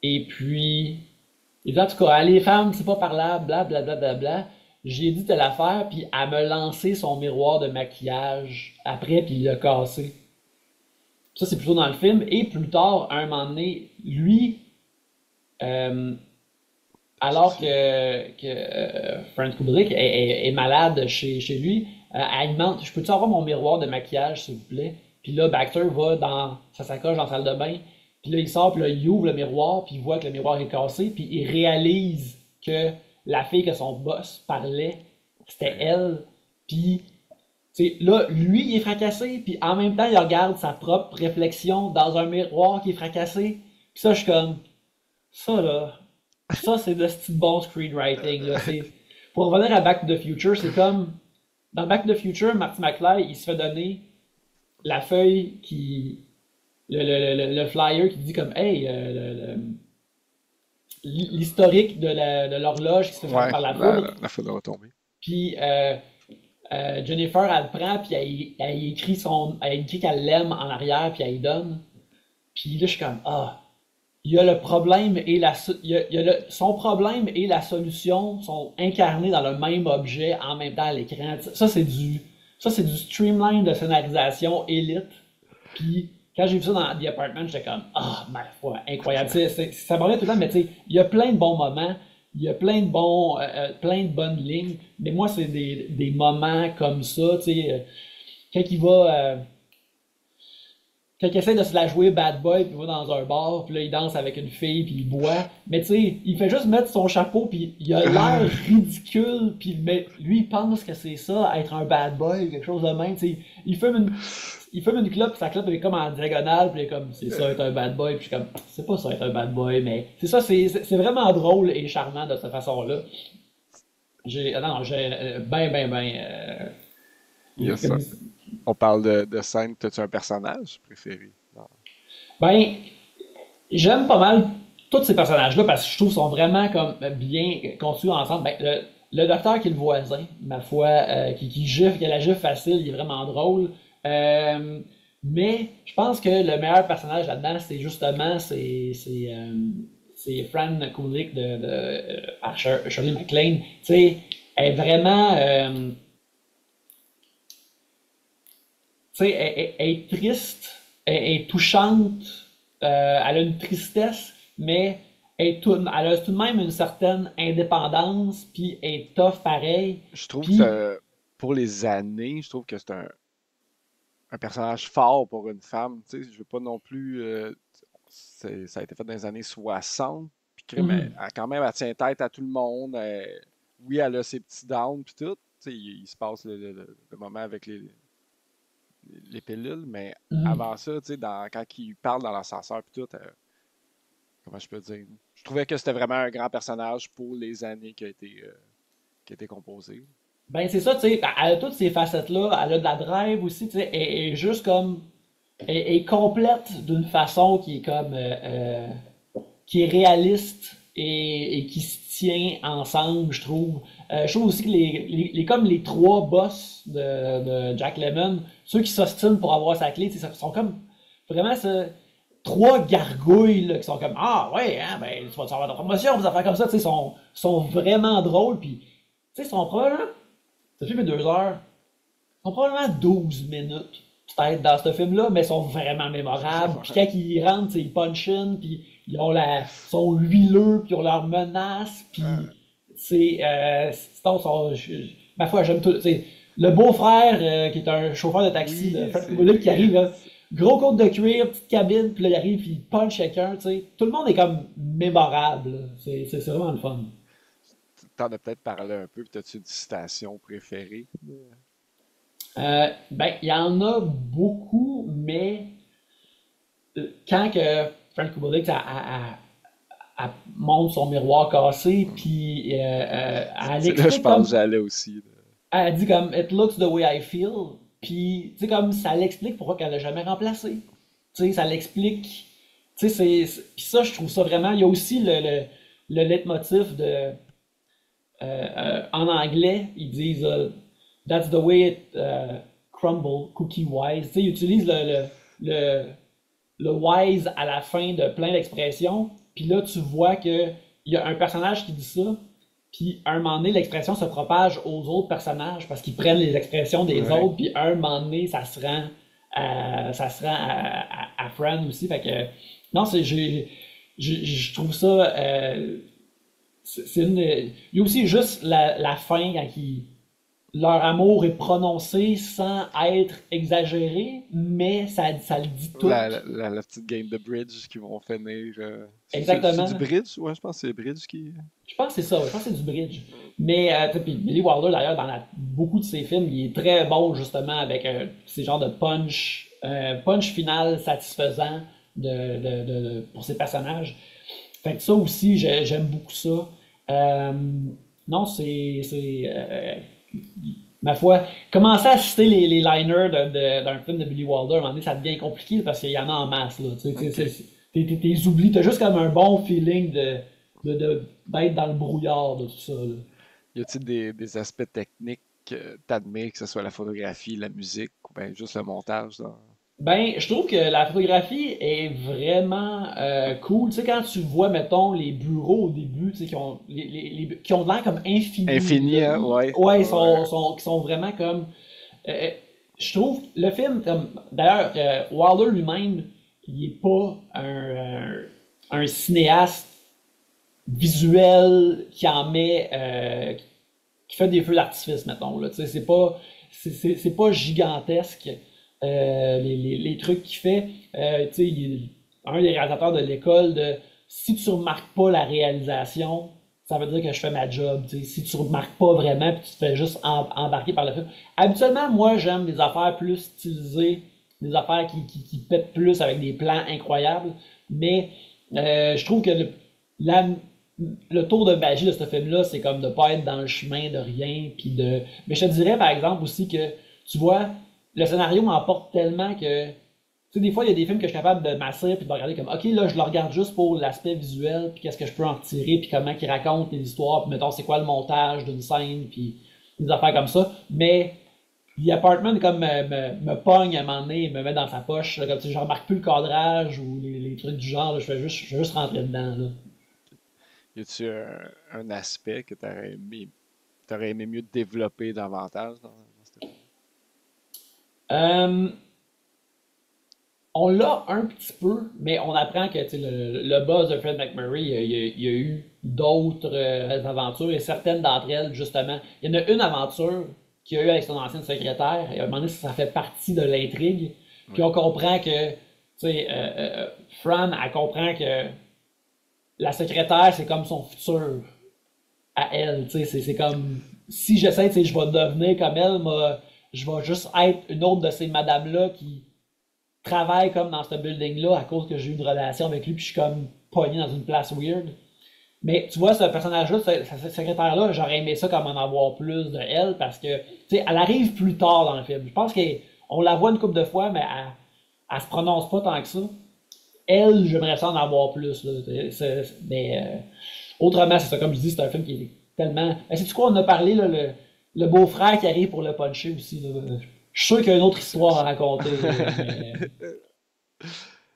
Et puis, il dit en tout cas, ah, les femmes, c'est pas parlable, bla bla bla bla bla. J'ai dit telle affaire, puis elle me lancer son miroir de maquillage après, puis il l'a cassé. Ça, c'est plutôt dans le film. Et plus tard, à un moment donné, lui, euh, alors que Frank Kubrick est malade chez lui, elle demande, je peux-tu avoir mon miroir de maquillage, s'il vous plaît? Puis là, Baxter va dans sa sacoche dans la salle de bain, puis là, il sort, puis là, il ouvre le miroir, puis il voit que le miroir est cassé, puis il réalise que la fille que son boss parlait, c'était elle. Puis, tu sais, là, lui, il est fracassé, puis en même temps, il regarde sa propre réflexion dans un miroir qui est fracassé. Puis ça, je suis comme, ça, là, ça, c'est de ce bon screenwriting, là. Pour revenir à Back to the Future, c'est comme, dans Back to the Future, Marty McFly, il se fait donner la feuille le flyer qui dit comme, hey, l'historique de l'horloge qui se fait faire Ouais, par la foudre. la foudre va tomber. Puis Jennifer, elle le prend, puis elle écrit qu'elle l'aime en arrière, puis elle lui donne. Puis là, je suis comme, ah, il y a le problème et son problème et la solution sont incarnés dans le même objet en même temps à l'écran. Ça, c'est du streamline de scénarisation élite. Puis, quand j'ai vu ça dans The Apartment, j'étais comme, ah, ma foi, incroyable. Ça me revient tout le temps, mais tu sais, il y a plein de bons moments, il y a plein de bonnes lignes, mais moi, c'est des moments comme ça, tu sais, quand quand il essaie de se la jouer bad boy, puis il va dans un bar, puis là, il danse avec une fille, puis il boit. Mais tu sais, il fait juste mettre son chapeau, puis il a l'air ridicule, puis lui, il pense que c'est ça, être un bad boy, quelque chose de même. Tu sais, il fume une clope, puis sa clope est comme en diagonale, puis il est comme, c'est ça, être un bad boy, puis je suis comme, c'est pas ça, être un bad boy, mais c'est ça, c'est vraiment drôle et charmant de cette façon-là. J'ai Yes, on parle de scène. T'as-tu un personnage préféré? Non. Ben, j'aime pas mal tous ces personnages-là parce que je trouve qu'ils sont vraiment comme bien construits ensemble. Ben, le docteur qui est le voisin, ma foi, qui gifle, qui a la gifle facile, il est vraiment drôle. Mais je pense que le meilleur personnage là-dedans, c'est justement c'est Fran Kulik par Shirley MacLaine. Tu sais, elle est vraiment. Tu sais, elle est triste, elle est touchante, elle a une tristesse, mais elle a tout de même une certaine indépendance, puis elle est tough pareil. Je trouve Puis, que pour les années, je trouve que c'est un personnage fort pour une femme. Tu sais, je veux pas non plus. Ça a été fait dans les années 60. Puis crime, quand même, elle tient tête à tout le monde. Oui, elle a ses petits downs, puis tout. Tu sais, il se passe le moment avec les pilules, mais avant ça, tu sais, quand il parle dans l'ascenseur puis tout, comment je peux dire? Je trouvais que c'était vraiment un grand personnage pour les années qui a été composé. ben c'est ça, tu sais, elle a toutes ces facettes-là, elle a de la drive aussi, tu sais, elle est juste comme, elle est complète d'une façon qui est comme, qui est réaliste et qui se tient ensemble, je trouve. Je trouve aussi que comme les trois boss de Jack Lemmon, ceux qui s'ostinent pour avoir sa clé, sont comme vraiment trois gargouilles là, qui sont comme ah ouais, hein, ben tu vas avoir ta promotion, vous affaires comme ça, tu sais, sont vraiment drôles, puis tu sais, sont probablement, ça fait 2 heures, sont probablement 12 minutes peut-être dans ce film-là, mais sont vraiment mémorables. Puis quand ils rentrent, ils punch in, puis sont huileux, puis ils ont leur menace, puis ma foi, j'aime tout. Le beau-frère qui est un chauffeur de taxi, Oui, Fred Kubelik, qui arrive, là, gros côte de cuir, petite cabine, puis là il arrive, puis il punch quelqu'un, tu sais. Tout le monde est comme mémorable, là. C'est vraiment le fun. T'en as peut-être parlé un peu, puis as-tu une citation préférée? Ben, il y en a beaucoup, mais quand que Frank Kubelik elle montre son miroir cassé, puis elle C'est là, je explique pense comme, que j'allais aussi. Là. elle dit comme It looks the way I feel, puis tu sais comme ça l'explique pourquoi qu'elle l'a jamais remplacé. Tu sais, ça l'explique. Tu sais, puis ça, je trouve ça vraiment. Il y a aussi le leitmotiv en anglais, ils disent That's the way it crumble, cookie wise. Tu sais, ils utilisent le wise à la fin de plein d'expressions. Puis là, tu vois qu'il y a un personnage qui dit ça. Puis à un moment donné, l'expression se propage aux autres personnages parce qu'ils prennent les expressions des Ouais. autres. Puis à un moment donné, ça se rend à Fran aussi. Fait que, non, je trouve ça. C'est une. Il y a aussi juste la fin quand leur amour est prononcé sans être exagéré, mais ça le dit tout. La petite game de bridge qui vont finir. C'est Exactement. du bridge? Ouais, je pense que c'est bridge qui. Je pense que c'est ça, ouais, je pense que c'est du bridge. Mais puis Billy Wilder, d'ailleurs, dans beaucoup de ses films, il est très bon justement avec ces genres de punch final satisfaisant pour ses personnages. Fait que ça aussi, j'aime beaucoup ça. Euh, non, ma foi, commencer à citer les liners d'un film de Billy Wilder, à un moment donné, ça devient compliqué parce qu'il y en a en masse. Là, t'es oublié, t'as juste comme un bon feeling d'être dans le brouillard de tout ça. Là. Y a-t-il des aspects techniques que t'admires, que ce soit la photographie, la musique, ou bien juste le montage? Ben, je trouve que la photographie est vraiment cool. Tu sais, quand tu vois, mettons, les bureaux au début, tu sais, qui ont l'air comme infinis. Infini, Là. hein? Ouais. Ouais, Ouais. qui sont vraiment comme. euh, je trouve le film, comme. D'ailleurs, Wilder lui-même, il est pas un cinéaste visuel qui en met. Qui fait des feux d'artifice, mettons. Là. Tu sais, c'est pas gigantesque les trucs qu'il fait. Tu sais, il est un des réalisateurs de l'école de si tu remarques pas la réalisation, ça veut dire que je fais ma job. Tu sais. Si tu remarques pas vraiment puis tu te fais juste embarquer par le film. Habituellement, moi, j'aime des affaires plus stylisées, des affaires qui pètent plus avec des plans incroyables. Mais je trouve que la, le tour de magie de ce film-là, c'est comme de pas être dans le chemin de rien. Puis de... Mais je te dirais, par exemple, aussi que, tu vois, le scénario m'emporte tellement que, tu sais, des fois, il y a des films que je suis capable de m'asseoir puis de regarder comme, ok, là, je le regarde juste pour l'aspect visuel, puis qu'est-ce que je peux en retirer, puis comment ils racontent les histoires, puis mettons, c'est quoi le montage d'une scène, puis des affaires comme ça. Mais The Apartment, comme me pogne à un moment donné, il me met dans sa poche, là, comme si je remarque plus le cadrage ou les trucs du genre, là, je fais juste rentrer dedans, là. Y a-tu un aspect que t'aurais aimé mieux développer davantage dans ce film? Euh, On l'a un petit peu, mais on apprend que tu sais, le boss de Fred McMurray, il y a eu d'autres aventures et certaines d'entre elles, justement. Il y en a une aventure qu'il y a eu avec son ancienne secrétaire, et à un moment donné, ça fait partie de l'intrigue. Puis Ouais. on comprend que, tu sais, Fran, elle comprend que la secrétaire, c'est comme son futur à elle. Tu sais, c'est comme si j'essaie, tu sais, je vais devenir comme elle, moi, je vais juste être une autre de ces madames-là qui travaille comme dans ce building-là à cause que j'ai eu une relation avec lui, puis je suis comme pogné dans une place weird. Mais tu vois, ce personnage-là, cette secrétaire-là, j'aurais aimé ça comme en avoir plus de elle, parce que, tu sais, elle arrive plus tard dans le film. Je pense qu'on la voit une couple de fois, mais elle se prononce pas tant que ça. Elle, j'aimerais ça en avoir plus, là. Mais autrement, c'est ça, comme je dis, c'est un film qui est tellement. Mais c'est quoi, on a parlé, là, le beau-frère qui arrive pour le puncher aussi, là. Je suis sûr qu'il y a une autre histoire à raconter, là, mais...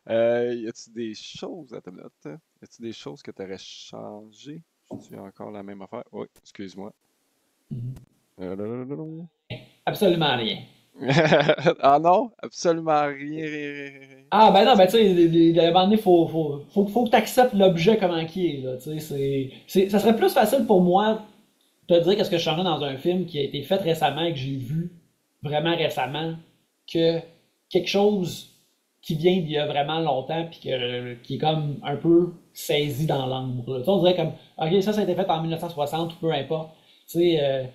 Y a-tu des choses à ta note? Y a-tu des choses que t'aurais changé? Tu as encore la même affaire? Oui, excuse-moi. Euh, Absolument rien. Ah non, absolument rien, rien, rien, rien. Ah, ben non, ben tu sais, à un moment donné, faut que tu acceptes l'objet comment qu'il est, là, tu sais, ça serait plus facile pour moi de te dire qu'est-ce que je changerais dans un film qui a été fait récemment et que j'ai vu vraiment récemment que quelque chose qui vient d'il y a vraiment longtemps puis qui est comme un peu saisi dans l'ombre, là. Tu sais, on dirait comme, ok, ça a été fait en 1960 ou peu importe, tu sais,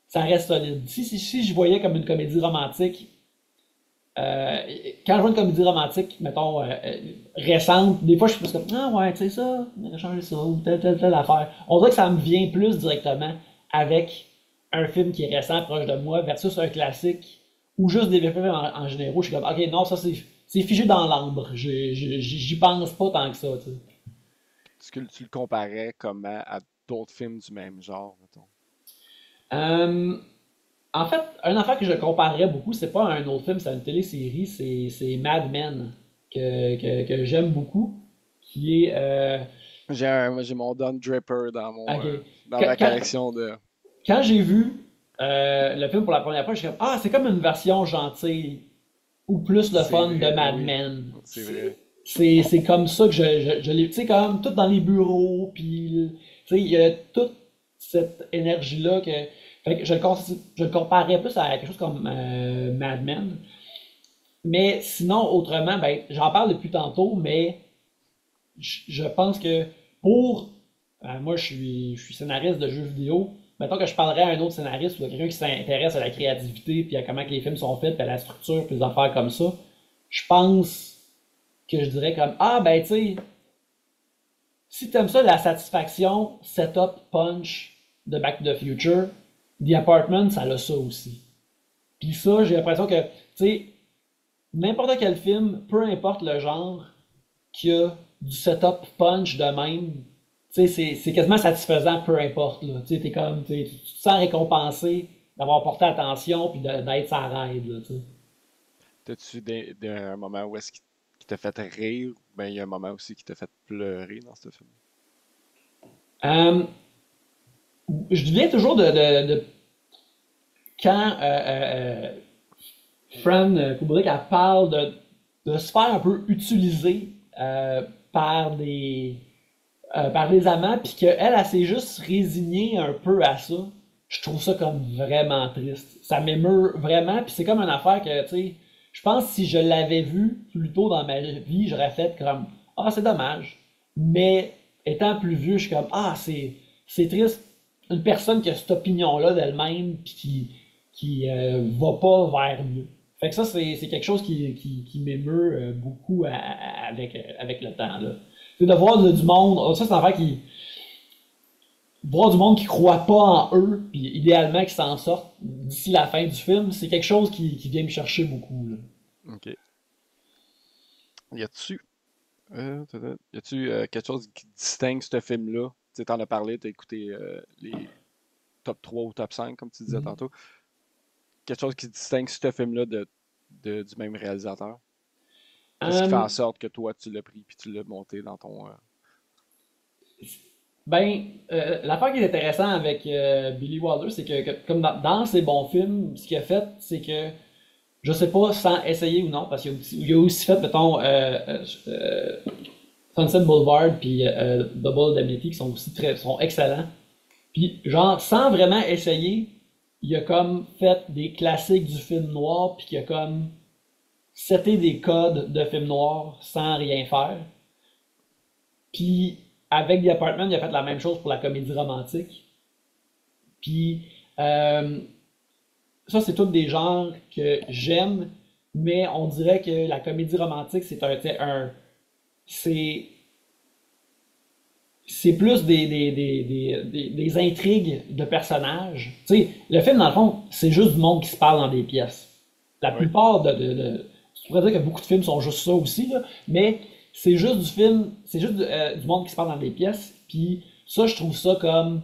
ça reste solide. Si je voyais comme une comédie romantique, euh, quand je vois une comédie romantique, mettons, récente, des fois je suis plus comme, ah ouais, tu sais ça, on aurait changé ça, ou telle affaire. On dirait que ça me vient plus directement avec un film qui est récent, proche de moi, versus un classique, ou juste des films en général. Je suis comme, ok, non, ça c'est figé dans l'ambre. J'y pense pas tant que ça, tu sais. Est-ce que tu le comparais comment à d'autres films du même genre, mettons? Euh, En fait, un affaire que je comparerais beaucoup, c'est pas un autre film, c'est une télésérie, c'est Mad Men, que j'aime beaucoup, qui est... J'ai mon Don Draper ok. dans Quand, ma quand- collection de. quand j'ai vu le film pour la première fois, je suis comme, ah, c'est comme une version gentille, ou plus le C'est fun de vrai, Mad oui. Men. C'est vrai. C'est comme ça que je l'ai. Tu sais, comme tout dans les bureaux, puis tu sais, il y a toute cette énergie-là que. Fait que je le comparais plus à quelque chose comme Mad Men. Mais sinon, autrement, ben, j'en parle depuis tantôt, mais je pense que pour. Moi, je suis scénariste de jeux vidéo. Mettons que je parlerais à un autre scénariste ou à quelqu'un qui s'intéresse à la créativité, puis à comment que les films sont faits, puis à la structure, puis les affaires comme ça. Je pense que je dirais comme ah ben tu sais si t'aimes ça la satisfaction setup punch de Back to the Future, The Apartment ça a ça aussi. Puis ça j'ai l'impression que tu sais n'importe quel film, peu importe le genre, qui a du setup punch de même, tu sais c'est quasiment satisfaisant peu importe là. Tu sais t'es comme tu te sens récompensé d'avoir porté attention puis d'être sa ride là, tu sais. T'as-tu un moment où est-ce qui t'a fait rire? Ben, il y a un moment aussi qui t'a fait pleurer dans ce film. Euh, je viens toujours de quand Fran Kubrick elle parle de se faire un peu utiliser par par des amants, puis qu'elle, elle s'est juste résignée un peu à ça. Je trouve ça comme vraiment triste. Ça m'émeut vraiment, puis c'est comme une affaire que, tu sais, je pense que si je l'avais vu plus tôt dans ma vie, j'aurais fait comme, ah, c'est dommage. Mais étant plus vieux, je suis comme, ah, c'est triste. Une personne qui a cette opinion-là d'elle-même, puis qui va pas vers mieux. Fait que ça, c'est quelque chose qui m'émeut beaucoup avec le temps, là. C'est de voir du monde, ça c'est une affaire qui, voir du monde qui croit pas en eux, puis idéalement qui s'en sortent d'ici la fin du film, c'est quelque chose qui vient me chercher beaucoup, là. Ok. Y a-tu y a-tu quelque chose qui distingue ce film-là? Tu sais, t'en as parlé, t'as écouté les top 3 ou top 5 comme tu disais Mhm. tantôt. Quelque chose qui distingue ce film-là du même réalisateur? Qu'est-ce qui fait Euh, en sorte que toi, tu l'as pris puis tu l'as monté dans ton. Ben, l'affaire qui est intéressante avec Billy Wilder, c'est comme dans ses bons films, ce qu'il a fait, c'est que, je sais pas sans essayer ou non, parce qu'il a aussi fait, mettons, Sunset Boulevard puis Double Indemnity qui sont aussi sont excellents. Puis, genre, sans vraiment essayer, il a comme fait des classiques du film noir, puis il a comme seté des codes de film noir sans rien faire. Puis, avec The Apartment, il a fait la même chose pour la comédie romantique. Puis, euh, ça, c'est tous des genres que j'aime, mais on dirait que la comédie romantique, c'est c'est plus des intrigues de personnages. Tu sais, le film, dans le fond, c'est juste du monde qui se parle dans des pièces. La Oui. plupart je pourrais dire que beaucoup de films sont juste ça aussi, là, mais c'est juste du film, c'est juste du monde qui se parle dans des pièces. Puis ça, je trouve ça comme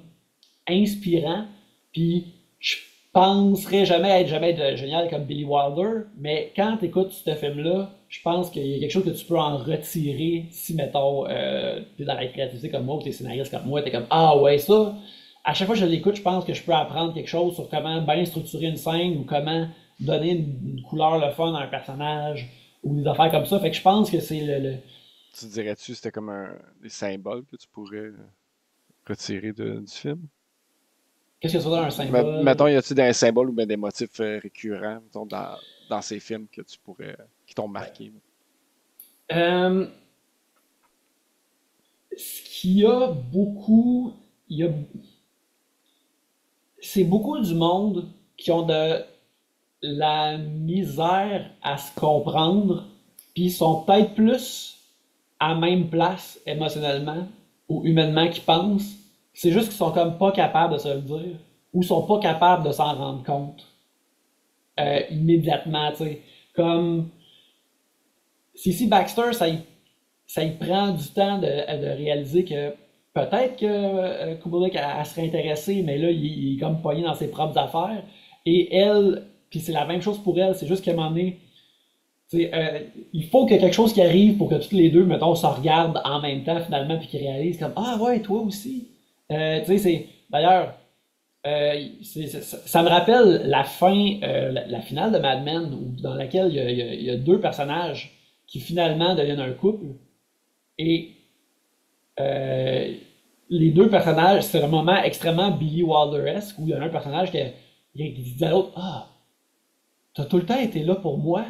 inspirant. Puis je penserais jamais être génial comme Billy Wilder, mais quand tu écoutes ce film-là, je pense qu'il y a quelque chose que tu peux en retirer si, mettons, t'es dans la créativité comme moi ou t'es scénariste comme moi, t'es comme ah ouais, ça. À chaque fois que je l'écoute, je pense que je peux apprendre quelque chose sur comment bien structurer une scène ou comment donner une couleur le fun à un personnage ou des affaires comme ça. Fait que je pense que c'est Tu dirais-tu que c'était comme des symboles que tu pourrais retirer du film? qu'est-ce que ça donne un symbole? Mettons, y a-tu des symboles ou bien des motifs récurrents mettons, dans ces films que tu pourrais, qui t'ont marqué? Euh, ce qu'il y a beaucoup, il y a, c'est beaucoup du monde qui ont de la misère à se comprendre, puis sont peut-être plus à même place émotionnellement ou humainement qu'ils pensent. C'est juste qu'ils sont comme pas capables de se le dire ou sont pas capables de s'en rendre compte immédiatement, tu sais. Comme si Baxter, ça ça y prend du temps de réaliser que peut-être que Kubrick elle serait intéressée, mais là, il est comme pogné dans ses propres affaires. Et elle, puis c'est la même chose pour elle, c'est juste qu'à un moment donné, il faut que quelque chose qui arrive pour que tous les deux, mettons, se regardent en même temps finalement, puis qu'ils réalisent comme ah ouais, toi aussi. C'est d'ailleurs, ça me rappelle la fin, la finale de Mad Men, dans laquelle il y a deux personnages qui finalement deviennent un couple. Et euh, les deux personnages, c'est un moment extrêmement Billy Wilder-esque où il y a un personnage qui dit à l'autre ah, t'as tout le temps été là pour moi,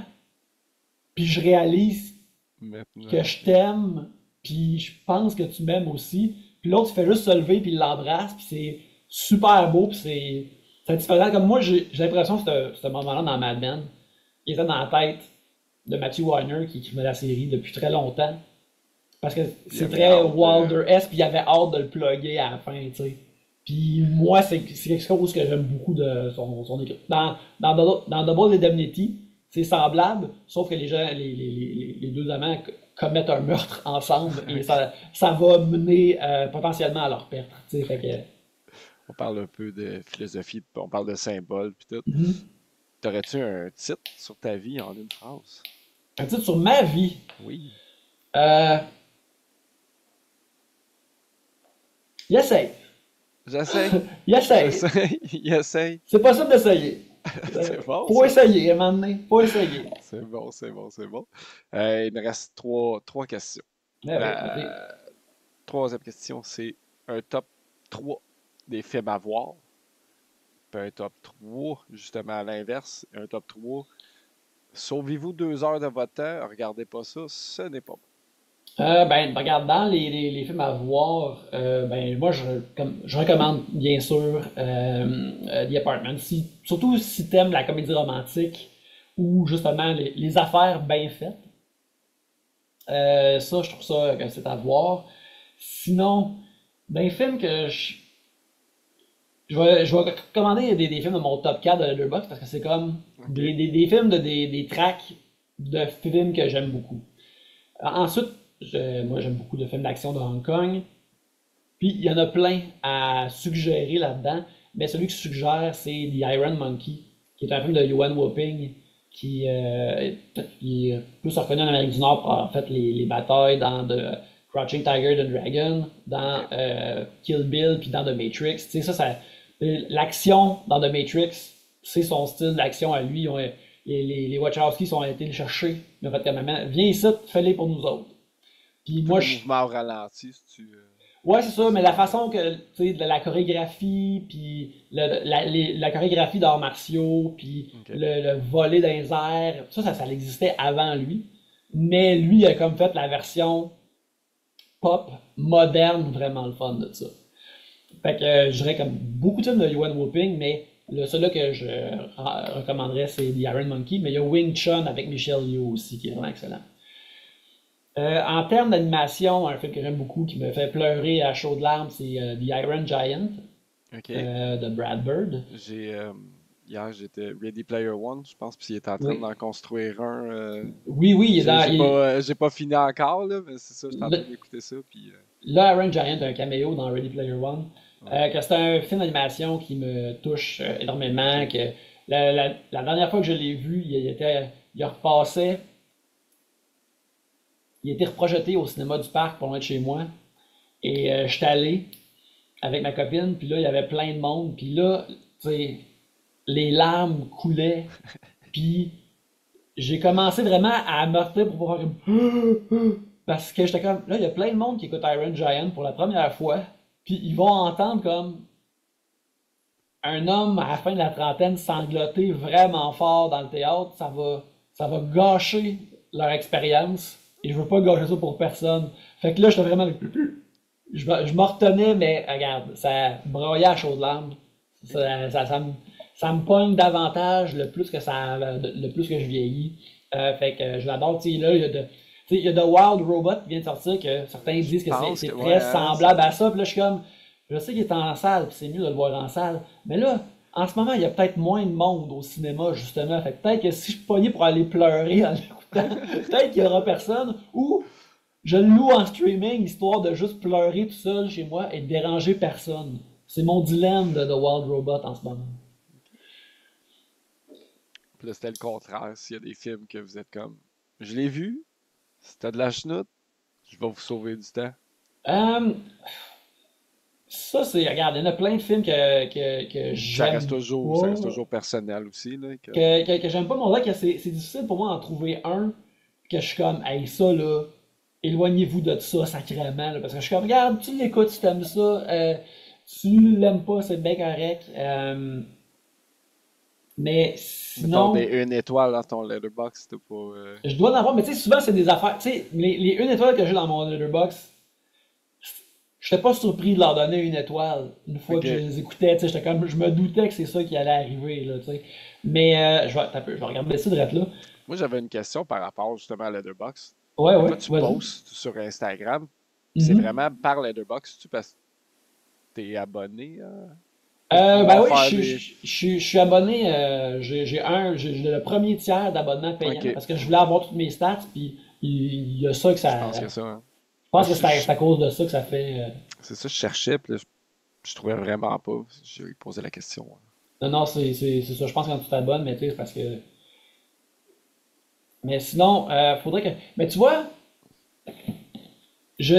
puis je réalise Maintenant. que je t'aime, puis je pense que tu m'aimes aussi. Puis l'autre, il fait juste se lever, puis il l'embrasse, puis c'est super beau, puis c'est satisfaisant. Comme moi, j'ai l'impression que ce moment-là dans Mad Men, il était dans la tête de Matthew Weiner qui écrivait la série depuis très longtemps. Parce que c'est très Wilder-esque, puis il avait hâte de le plugger à la fin, tu sais. Puis moi, c'est quelque chose que j'aime beaucoup de son écriture. Dans Double Indemnity, c'est semblable, sauf que les deux amants commettent un meurtre ensemble et ça va mener potentiellement à leur perte. Tu sais, fait que... On parle un peu de philosophie, on parle de symboles, puis tout. Mhm. T'aurais-tu un titre sur ta vie en une phrase? Un titre sur ma vie. Oui. Il essaye. J'essaie. Il essaye. Il essaye. C'est possible d'essayer. C'est bon. Faut essayer, à un moment donné. Faut essayer. C'est bon, c'est bon, c'est bon. Il me reste trois questions. Ouais, La troisième question, c'est un top 3 des films à voir. Puis un top 3, justement à l'inverse, un top 3. Sauvez-vous 2 heures de votre temps, regardez pas ça, ce n'est pas bon. Ben, regarde, dans les films à voir, ben, moi, je recommande, bien sûr, The Apartment. Surtout si t'aimes la comédie romantique ou, justement, les affaires bien faites. Ça, je trouve ça que c'est à voir. Sinon, d'un film que je vais recommander des films de mon top 4 de Letterboxd parce que c'est comme Ok. des films des tracks de films que j'aime beaucoup. Ensuite, moi j'aime beaucoup de films d'action de Hong Kong. Puis il y en a plein à suggérer là-dedans. Mais celui que je suggère, c'est The Iron Monkey, qui est un film de Yuan Woping, qui est plus reconnu en Amérique du Nord pour en fait les batailles dans Crouching Tiger, The Dragon, dans Ok. Kill Bill, puis dans The Matrix. Tu sais, l'action dans The Matrix, c'est son style d'action à lui. Les Wachowski ont été le chercher. Ils ont fait comme maman, viens ici, fais-les pour nous autres. Puis Peu moi, de mouvement au ralenti, si tu. ouais, c'est ça, mais la façon que, tu sais, de la chorégraphie, puis la chorégraphie d'arts martiaux, puis Ok. le voler dans les airs, ça existait avant lui. Mais lui, il a comme fait la version pop, moderne, vraiment le fun de ça. Fait que je dirais comme beaucoup de films de Yuan Whooping, mais celui-là que je recommanderais, c'est The Iron Monkey, mais il y a Wing Chun avec Michelle Yeoh aussi, qui est vraiment excellent. En termes d'animation, un film que j'aime beaucoup, qui me fait pleurer à chaudes larmes, c'est The Iron Giant Ok. de Brad Bird. Hier, j'étais Ready Player One, je pense, puis il est en train Oui, d'en construire un. oui, oui, J'ai pas fini encore, là, mais c'est ça, j'étais en train le, d'écouter ça, puis. le Iron Giant a un caméo dans Ready Player One. Ouais. Que c'est un film d'animation qui me touche énormément. Ok. Que la dernière fois que je l'ai vu, il repassait, il était reprojeté au cinéma du parc, pas loin de chez moi. Et j'étais allé avec ma copine, puis là, il y avait plein de monde. Puis là, tu sais, les larmes coulaient. Puis j'ai commencé vraiment à meurtrir pour pouvoir comme... Parce que j'étais comme, là, il y a plein de monde qui écoute Iron Giant pour la première fois. Puis ils vont entendre comme un homme à la fin de la trentaine sangloter vraiment fort dans le théâtre. Ça va gâcher leur expérience. Et je veux pas gâcher ça pour personne. Fait que là, j'étais vraiment... Je me retenais, mais regarde, ça broyait à chaudes larmes. Ça me pogne davantage le plus que je vieillis. Fait que je l'adore. Tu sais, là, il y a The Wild Robot qui vient de sortir, que certains disent Je que pense c'est que, très ouais, semblable à ça. Puis là, je suis comme, je sais qu'il est en salle, puis c'est mieux de le voir en salle. Mais là, en ce moment, il y a peut-être moins de monde au cinéma, justement. Fait que peut-être que si je suis pogné pour aller pleurer en l'écoutant, peut-être qu'il y aura personne. Ou je le loue en streaming, histoire de juste pleurer tout seul chez moi et de déranger personne. C'est mon dilemme de The Wild Robot en ce moment. Puis là, c'était le contraire. S'il y a des films que vous êtes comme, je l'ai vu, c'était de la chenoute, je vais vous sauver du temps. Euh, Ça, c'est. Regarde, il y en a plein de films que j'aime Ça pas. reste toujours personnel aussi, là. Que j'aime pas, mais on dirait que c'est difficile pour moi d'en trouver un que je suis comme, hey, ça là, éloignez-vous de ça sacrément. Là, parce que je suis comme, regarde, tu l'écoutes, tu t'aimes ça, tu l'aimes pas, c'est bien correct. Mais Mettons sinon, des une étoile dans ton letterbox, t'as pas. je dois en avoir, mais tu sais, souvent c'est des affaires. Tu sais, les une étoile que j'ai dans mon letterbox, je n'étais pas surpris de leur donner une étoile une fois que je Ok. les écoutais. Tu sais, j'étais comme, je me doutais que c'est ça qui allait arriver. Là, tu sais. Mais je vais regarder ça de là. Moi, j'avais une question par rapport justement à Letterboxd. Ouais, Des ouais, fois, tu vas-y. postes sur Instagram, puis c'est Mhm. vraiment par Letterboxd, tu parce que t'es abonné pour Ben pouvoir oui, faire des. je suis abonné. J'ai le premier tiers d'abonnement payant Ok, parce que je voulais avoir toutes mes stats. Puis il y a ça que je ça. pense que ça. Hein. Je Moi, pense que c'est à cause de ça que ça fait. c'est ça, je cherchais, puis là, je trouvais vraiment pas. J'ai posé la question. Hein. Non, non, c'est ça. Je pense que quand tu t'abonnes, mais tu sais, c'est parce que. Mais sinon, faudrait que. Mais tu vois, je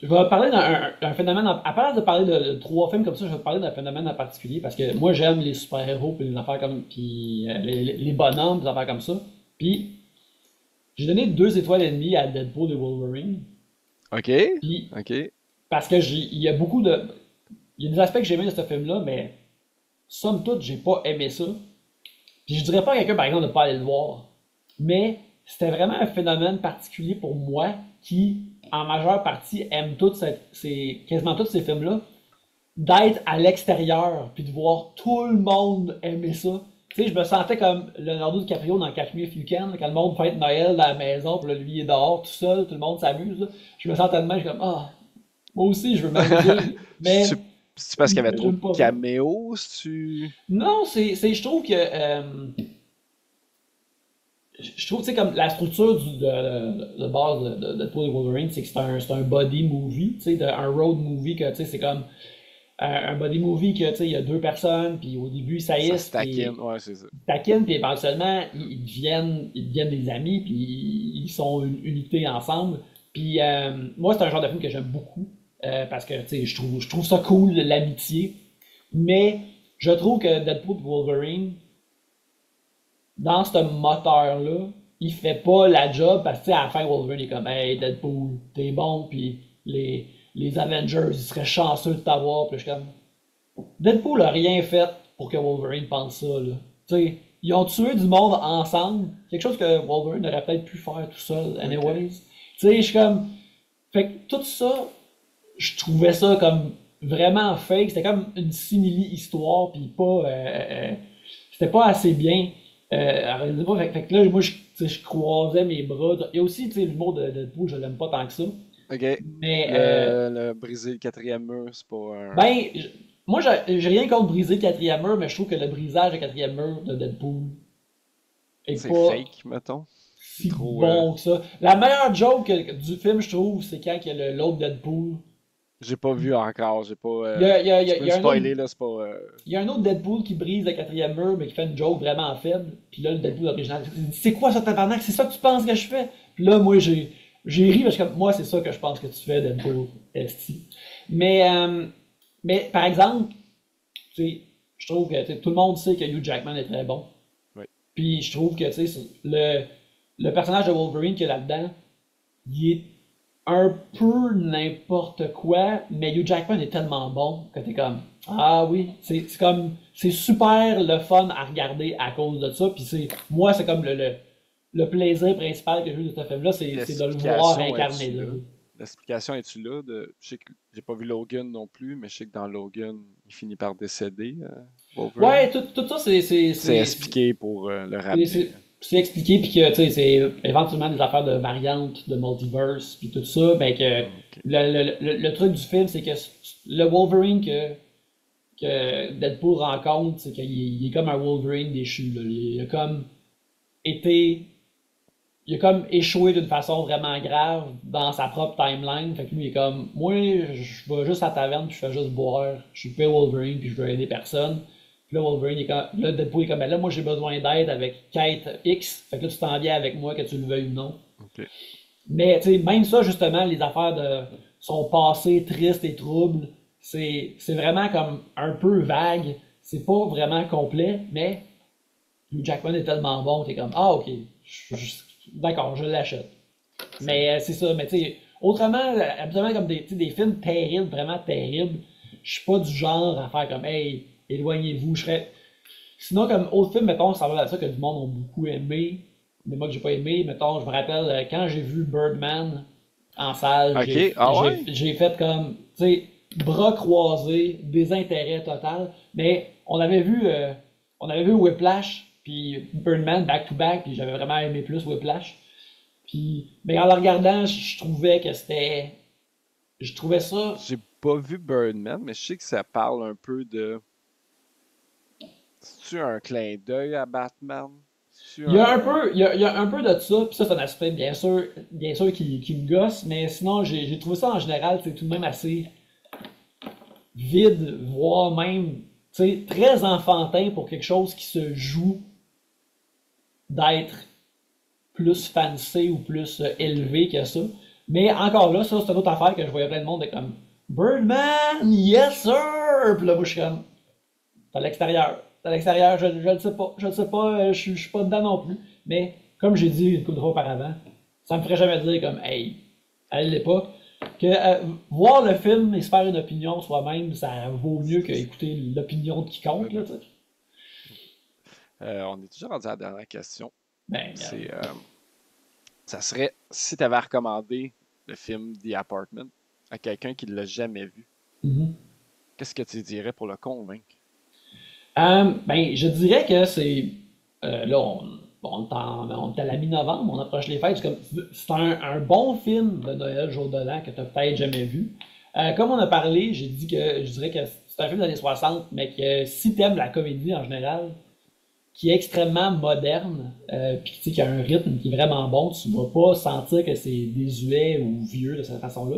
vais parler d'un phénomène. À part de parler de trois films comme ça, je vais te parler d'un phénomène en particulier parce que moi j'aime les super-héros puis les affaires comme. Puis les bonhommes, des affaires comme ça. Puis j'ai donné 2 étoiles et demie à Deadpool et Wolverine. Ok, Puis ok. parce que il y a beaucoup de. Il y a des aspects que j'ai aimés de ce film-là, mais somme toute, j'ai pas aimé ça. Puis je dirais pas à quelqu'un, par exemple, de pas aller le voir. Mais c'était vraiment un phénomène particulier pour moi qui, en majeure partie, aime quasiment tous ces films-là, d'être à l'extérieur puis de voir tout le monde aimer ça. Tu sais, je me sentais comme Leonardo DiCaprio dans Catch Me If You Can, quand le monde fête Noël dans la maison, puis là, lui il est dehors tout seul, tout le monde s'amuse. Là. Je me sentais tellement, je suis comme, ah, moi aussi je veux m'amuser, C'est-tu mais c'est-tu parce qu'il y avait trop de j'aime pas ça. caméos, si tu. Non, je trouve que je trouve, tu sais, comme la structure de base de Deadpool et Wolverine, c'est que c'est un body movie, tu sais, un road movie que, tu sais, c'est comme un body movie que, tu sais, il y a 2 personnes, puis au début, ils Ça se saillissent, taquine, puis ouais, c'est ça. ils taquinent, puis éventuellement, ils deviennent des amis, puis ils sont une unité ensemble. Puis moi, c'est un genre de film que j'aime beaucoup, parce que, tu sais, je trouve ça cool, l'amitié, mais je trouve que Deadpool et Wolverine, dans ce moteur-là, il fait pas la job parce que tu sais, à la fin, Wolverine est comme hey Deadpool, t'es bon, puis les Avengers, ils seraient chanceux de t'avoir, puis je suis comme Deadpool a rien fait pour que Wolverine pense ça, là. Tu sais, ils ont tué du monde ensemble, quelque chose que Wolverine aurait peut-être pu faire tout seul, Ok. anyways. Tu sais, je suis comme. Fait que tout ça, je trouvais ça comme vraiment fake, c'était comme une simili-histoire, puis pas. C'était pas assez bien. Fait que là, moi, tu sais, je croisais mes bras. Il y a aussi, tu sais, l'humour de Deadpool, je l'aime pas tant que ça. Ok. Mais, Le briser le quatrième mur, c'est pas un. ben, moi, j'ai rien contre briser le quatrième mur, mais je trouve que le brisage du quatrième mur de Deadpool est C'est pas fake, mettons. C'est si trop. bon que ça. La meilleure joke du film, je trouve, c'est quand il y a l'autre Deadpool. J'ai pas vu encore, j'ai pas. Il Tu peux y me a un autre spoiler, là, c'est pas. Il y a un autre Deadpool qui brise le quatrième mur, mais qui fait une joke vraiment faible. Puis là, le Deadpool original, il dit c'est quoi ça, tabarnak? C'est ça que tu penses que je fais? Puis là, moi, j'ai ri parce que moi, c'est ça que je pense que tu fais, Deadpool, esti. Mais, euh, mais par exemple, tu sais, je trouve que tu sais, tout le monde sait que Hugh Jackman est très bon. Oui. Puis je trouve que tu sais, le personnage de Wolverine qu'il y a là-dedans, il est un peu n'importe quoi, mais Hugh Jackman est tellement bon que t'es comme ah oui, c'est comme c'est super le fun à regarder à cause de ça. Puis moi c'est comme le plaisir principal que j'ai eu de ce film-là, c'est de le voir L'explication incarner est-tu là. là? L'explication est-tu là? Je sais que j'ai pas vu Logan non plus, mais je sais que dans Logan, il finit par décéder, Wolverine. Ouais, tout ça C'est expliqué pour le rappeler. c'est expliqué puis que tu sais c'est éventuellement des affaires de variantes, de multiverse puis tout ça, ben que Ok. le truc du film c'est que le Wolverine que Deadpool rencontre, c'est qu'il il est comme un Wolverine déchu. Là. Il a comme été. il a comme échoué d'une façon vraiment grave dans sa propre timeline. Fait que lui, il est comme, moi, je vais juste à la taverne, puis je fais juste boire. Je suis pas Wolverine, puis je veux aider personne. Puis là, Wolverine, là, Deadpool est comme, ben là, moi, j'ai besoin d'aide avec Kate X. Fait que là, tu t'en viens avec moi, que tu le veuilles ou non. Ok. Mais, tu sais, même ça, justement, les affaires de son passé triste et trouble, c'est vraiment comme un peu vague. C'est pas vraiment complet, mais Hugh Jackman est tellement bon, t'es comme, ah, ok, d'accord, je l'achète. Mais c'est ça, mais tu sais, autrement, absolument comme des films terribles, vraiment terribles, je suis pas du genre à faire comme, hey, éloignez-vous, je serais. Sinon, comme autre film, mettons, ça va à ça que du monde ont beaucoup aimé, mais moi que j'ai pas aimé, mettons, je me rappelle quand j'ai vu Birdman en salle, Ok, ah ouais? j'ai fait comme, tu sais, bras croisés, désintérêt total, mais on avait vu Whiplash, puis Birdman back-to-back, puis j'avais vraiment aimé plus Whiplash. Puis, mais en le regardant, je trouvais que c'était. Je trouvais ça. J'ai pas vu Birdman, mais je sais que ça parle un peu de. C'est-tu un clin d'œil à Batman? C'est-tu Il y a un un. peu, il y a un peu de ça, puis ça, c'est un aspect bien sûr qui me gosse, mais sinon, j'ai trouvé ça en général, c'est tout de même assez vide, voire même, tu sais, très enfantin pour quelque chose qui se joue d'être plus fancy ou plus élevé que ça. Mais encore là, ça, c'est une autre affaire que je voyais plein de monde être comme Birdman, yes sir! Puis là, moi, je suis comme, c'est à l'extérieur. C'est à l'extérieur, je le sais pas. Je le sais pas, je suis pas dedans non plus. Mais, comme j'ai dit une couple de fois auparavant, ça me ferait jamais dire comme, hey, à l'époque, que voir le film et se faire une opinion soi-même, ça vaut mieux qu'écouter l'opinion de quiconque, là, tu sais. On est toujours rendu à la dernière question. Ben, C'est. Ça serait si tu avais recommandé le film The Apartment à quelqu'un qui ne l'a jamais vu, mhm. qu'est-ce que tu dirais pour le convaincre? Ben, je dirais que c'est. Là, on est à la mi-novembre, on approche les fêtes. C'est un bon film de Noël, jour de l'an, que tu n'as peut-être jamais vu. Comme on a parlé, j'ai dit que je dirais que c'est un film des années 60, mais que si t'aimes la comédie en général, qui est extrêmement moderne, puis tu sais, qui a un rythme qui est vraiment bon, tu vas pas sentir que c'est désuet ou vieux de cette façon-là.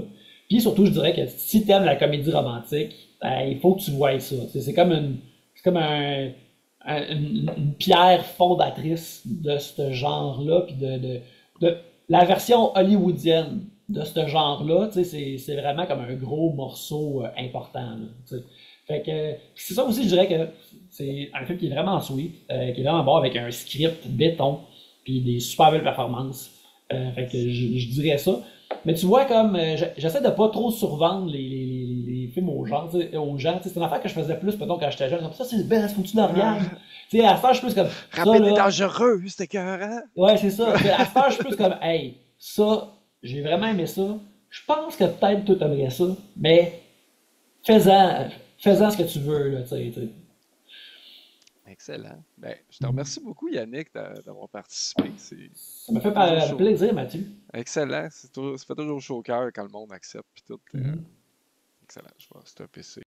Puis surtout, je dirais que si t'aimes la comédie romantique, il faut que tu voies ça. C'est comme une pierre fondatrice de ce genre-là, puis de la version hollywoodienne de ce genre-là, tu sais, c'est vraiment comme un gros morceau important, là, tu sais. Fait que c'est ça aussi, je dirais que c'est un film qui est vraiment sweet, qui est vraiment bon avec un script béton, puis des super belles performances. Fait que je dirais ça. Mais tu vois, comme j'essaie de pas trop survendre les films aux gens. C'est une affaire que je faisais plus, mettons, quand j'étais jeune. Comme ça, c'est belle, faut que tu le regardes. Tu sais, à ce temps, je suis plus comme ça, Rapide et là. dangereux, c'était écœurant. Ouais, c'est ça. Puis à ce temps, je suis plus comme, hey, ça, j'ai vraiment aimé ça. Je pense que peut-être tout aimerais ça, mais fais-en, fais-en ce que tu veux, là, tu sais. Excellent. Ben, je te remercie beaucoup, Yannick, d'avoir participé. Ça me fait Toujours chaud. plaisir, Mathieu. Excellent. Ça fait toujours chaud au cœur quand le monde accepte. Puis tout. Mhm. Excellent. Je vais stopper ça.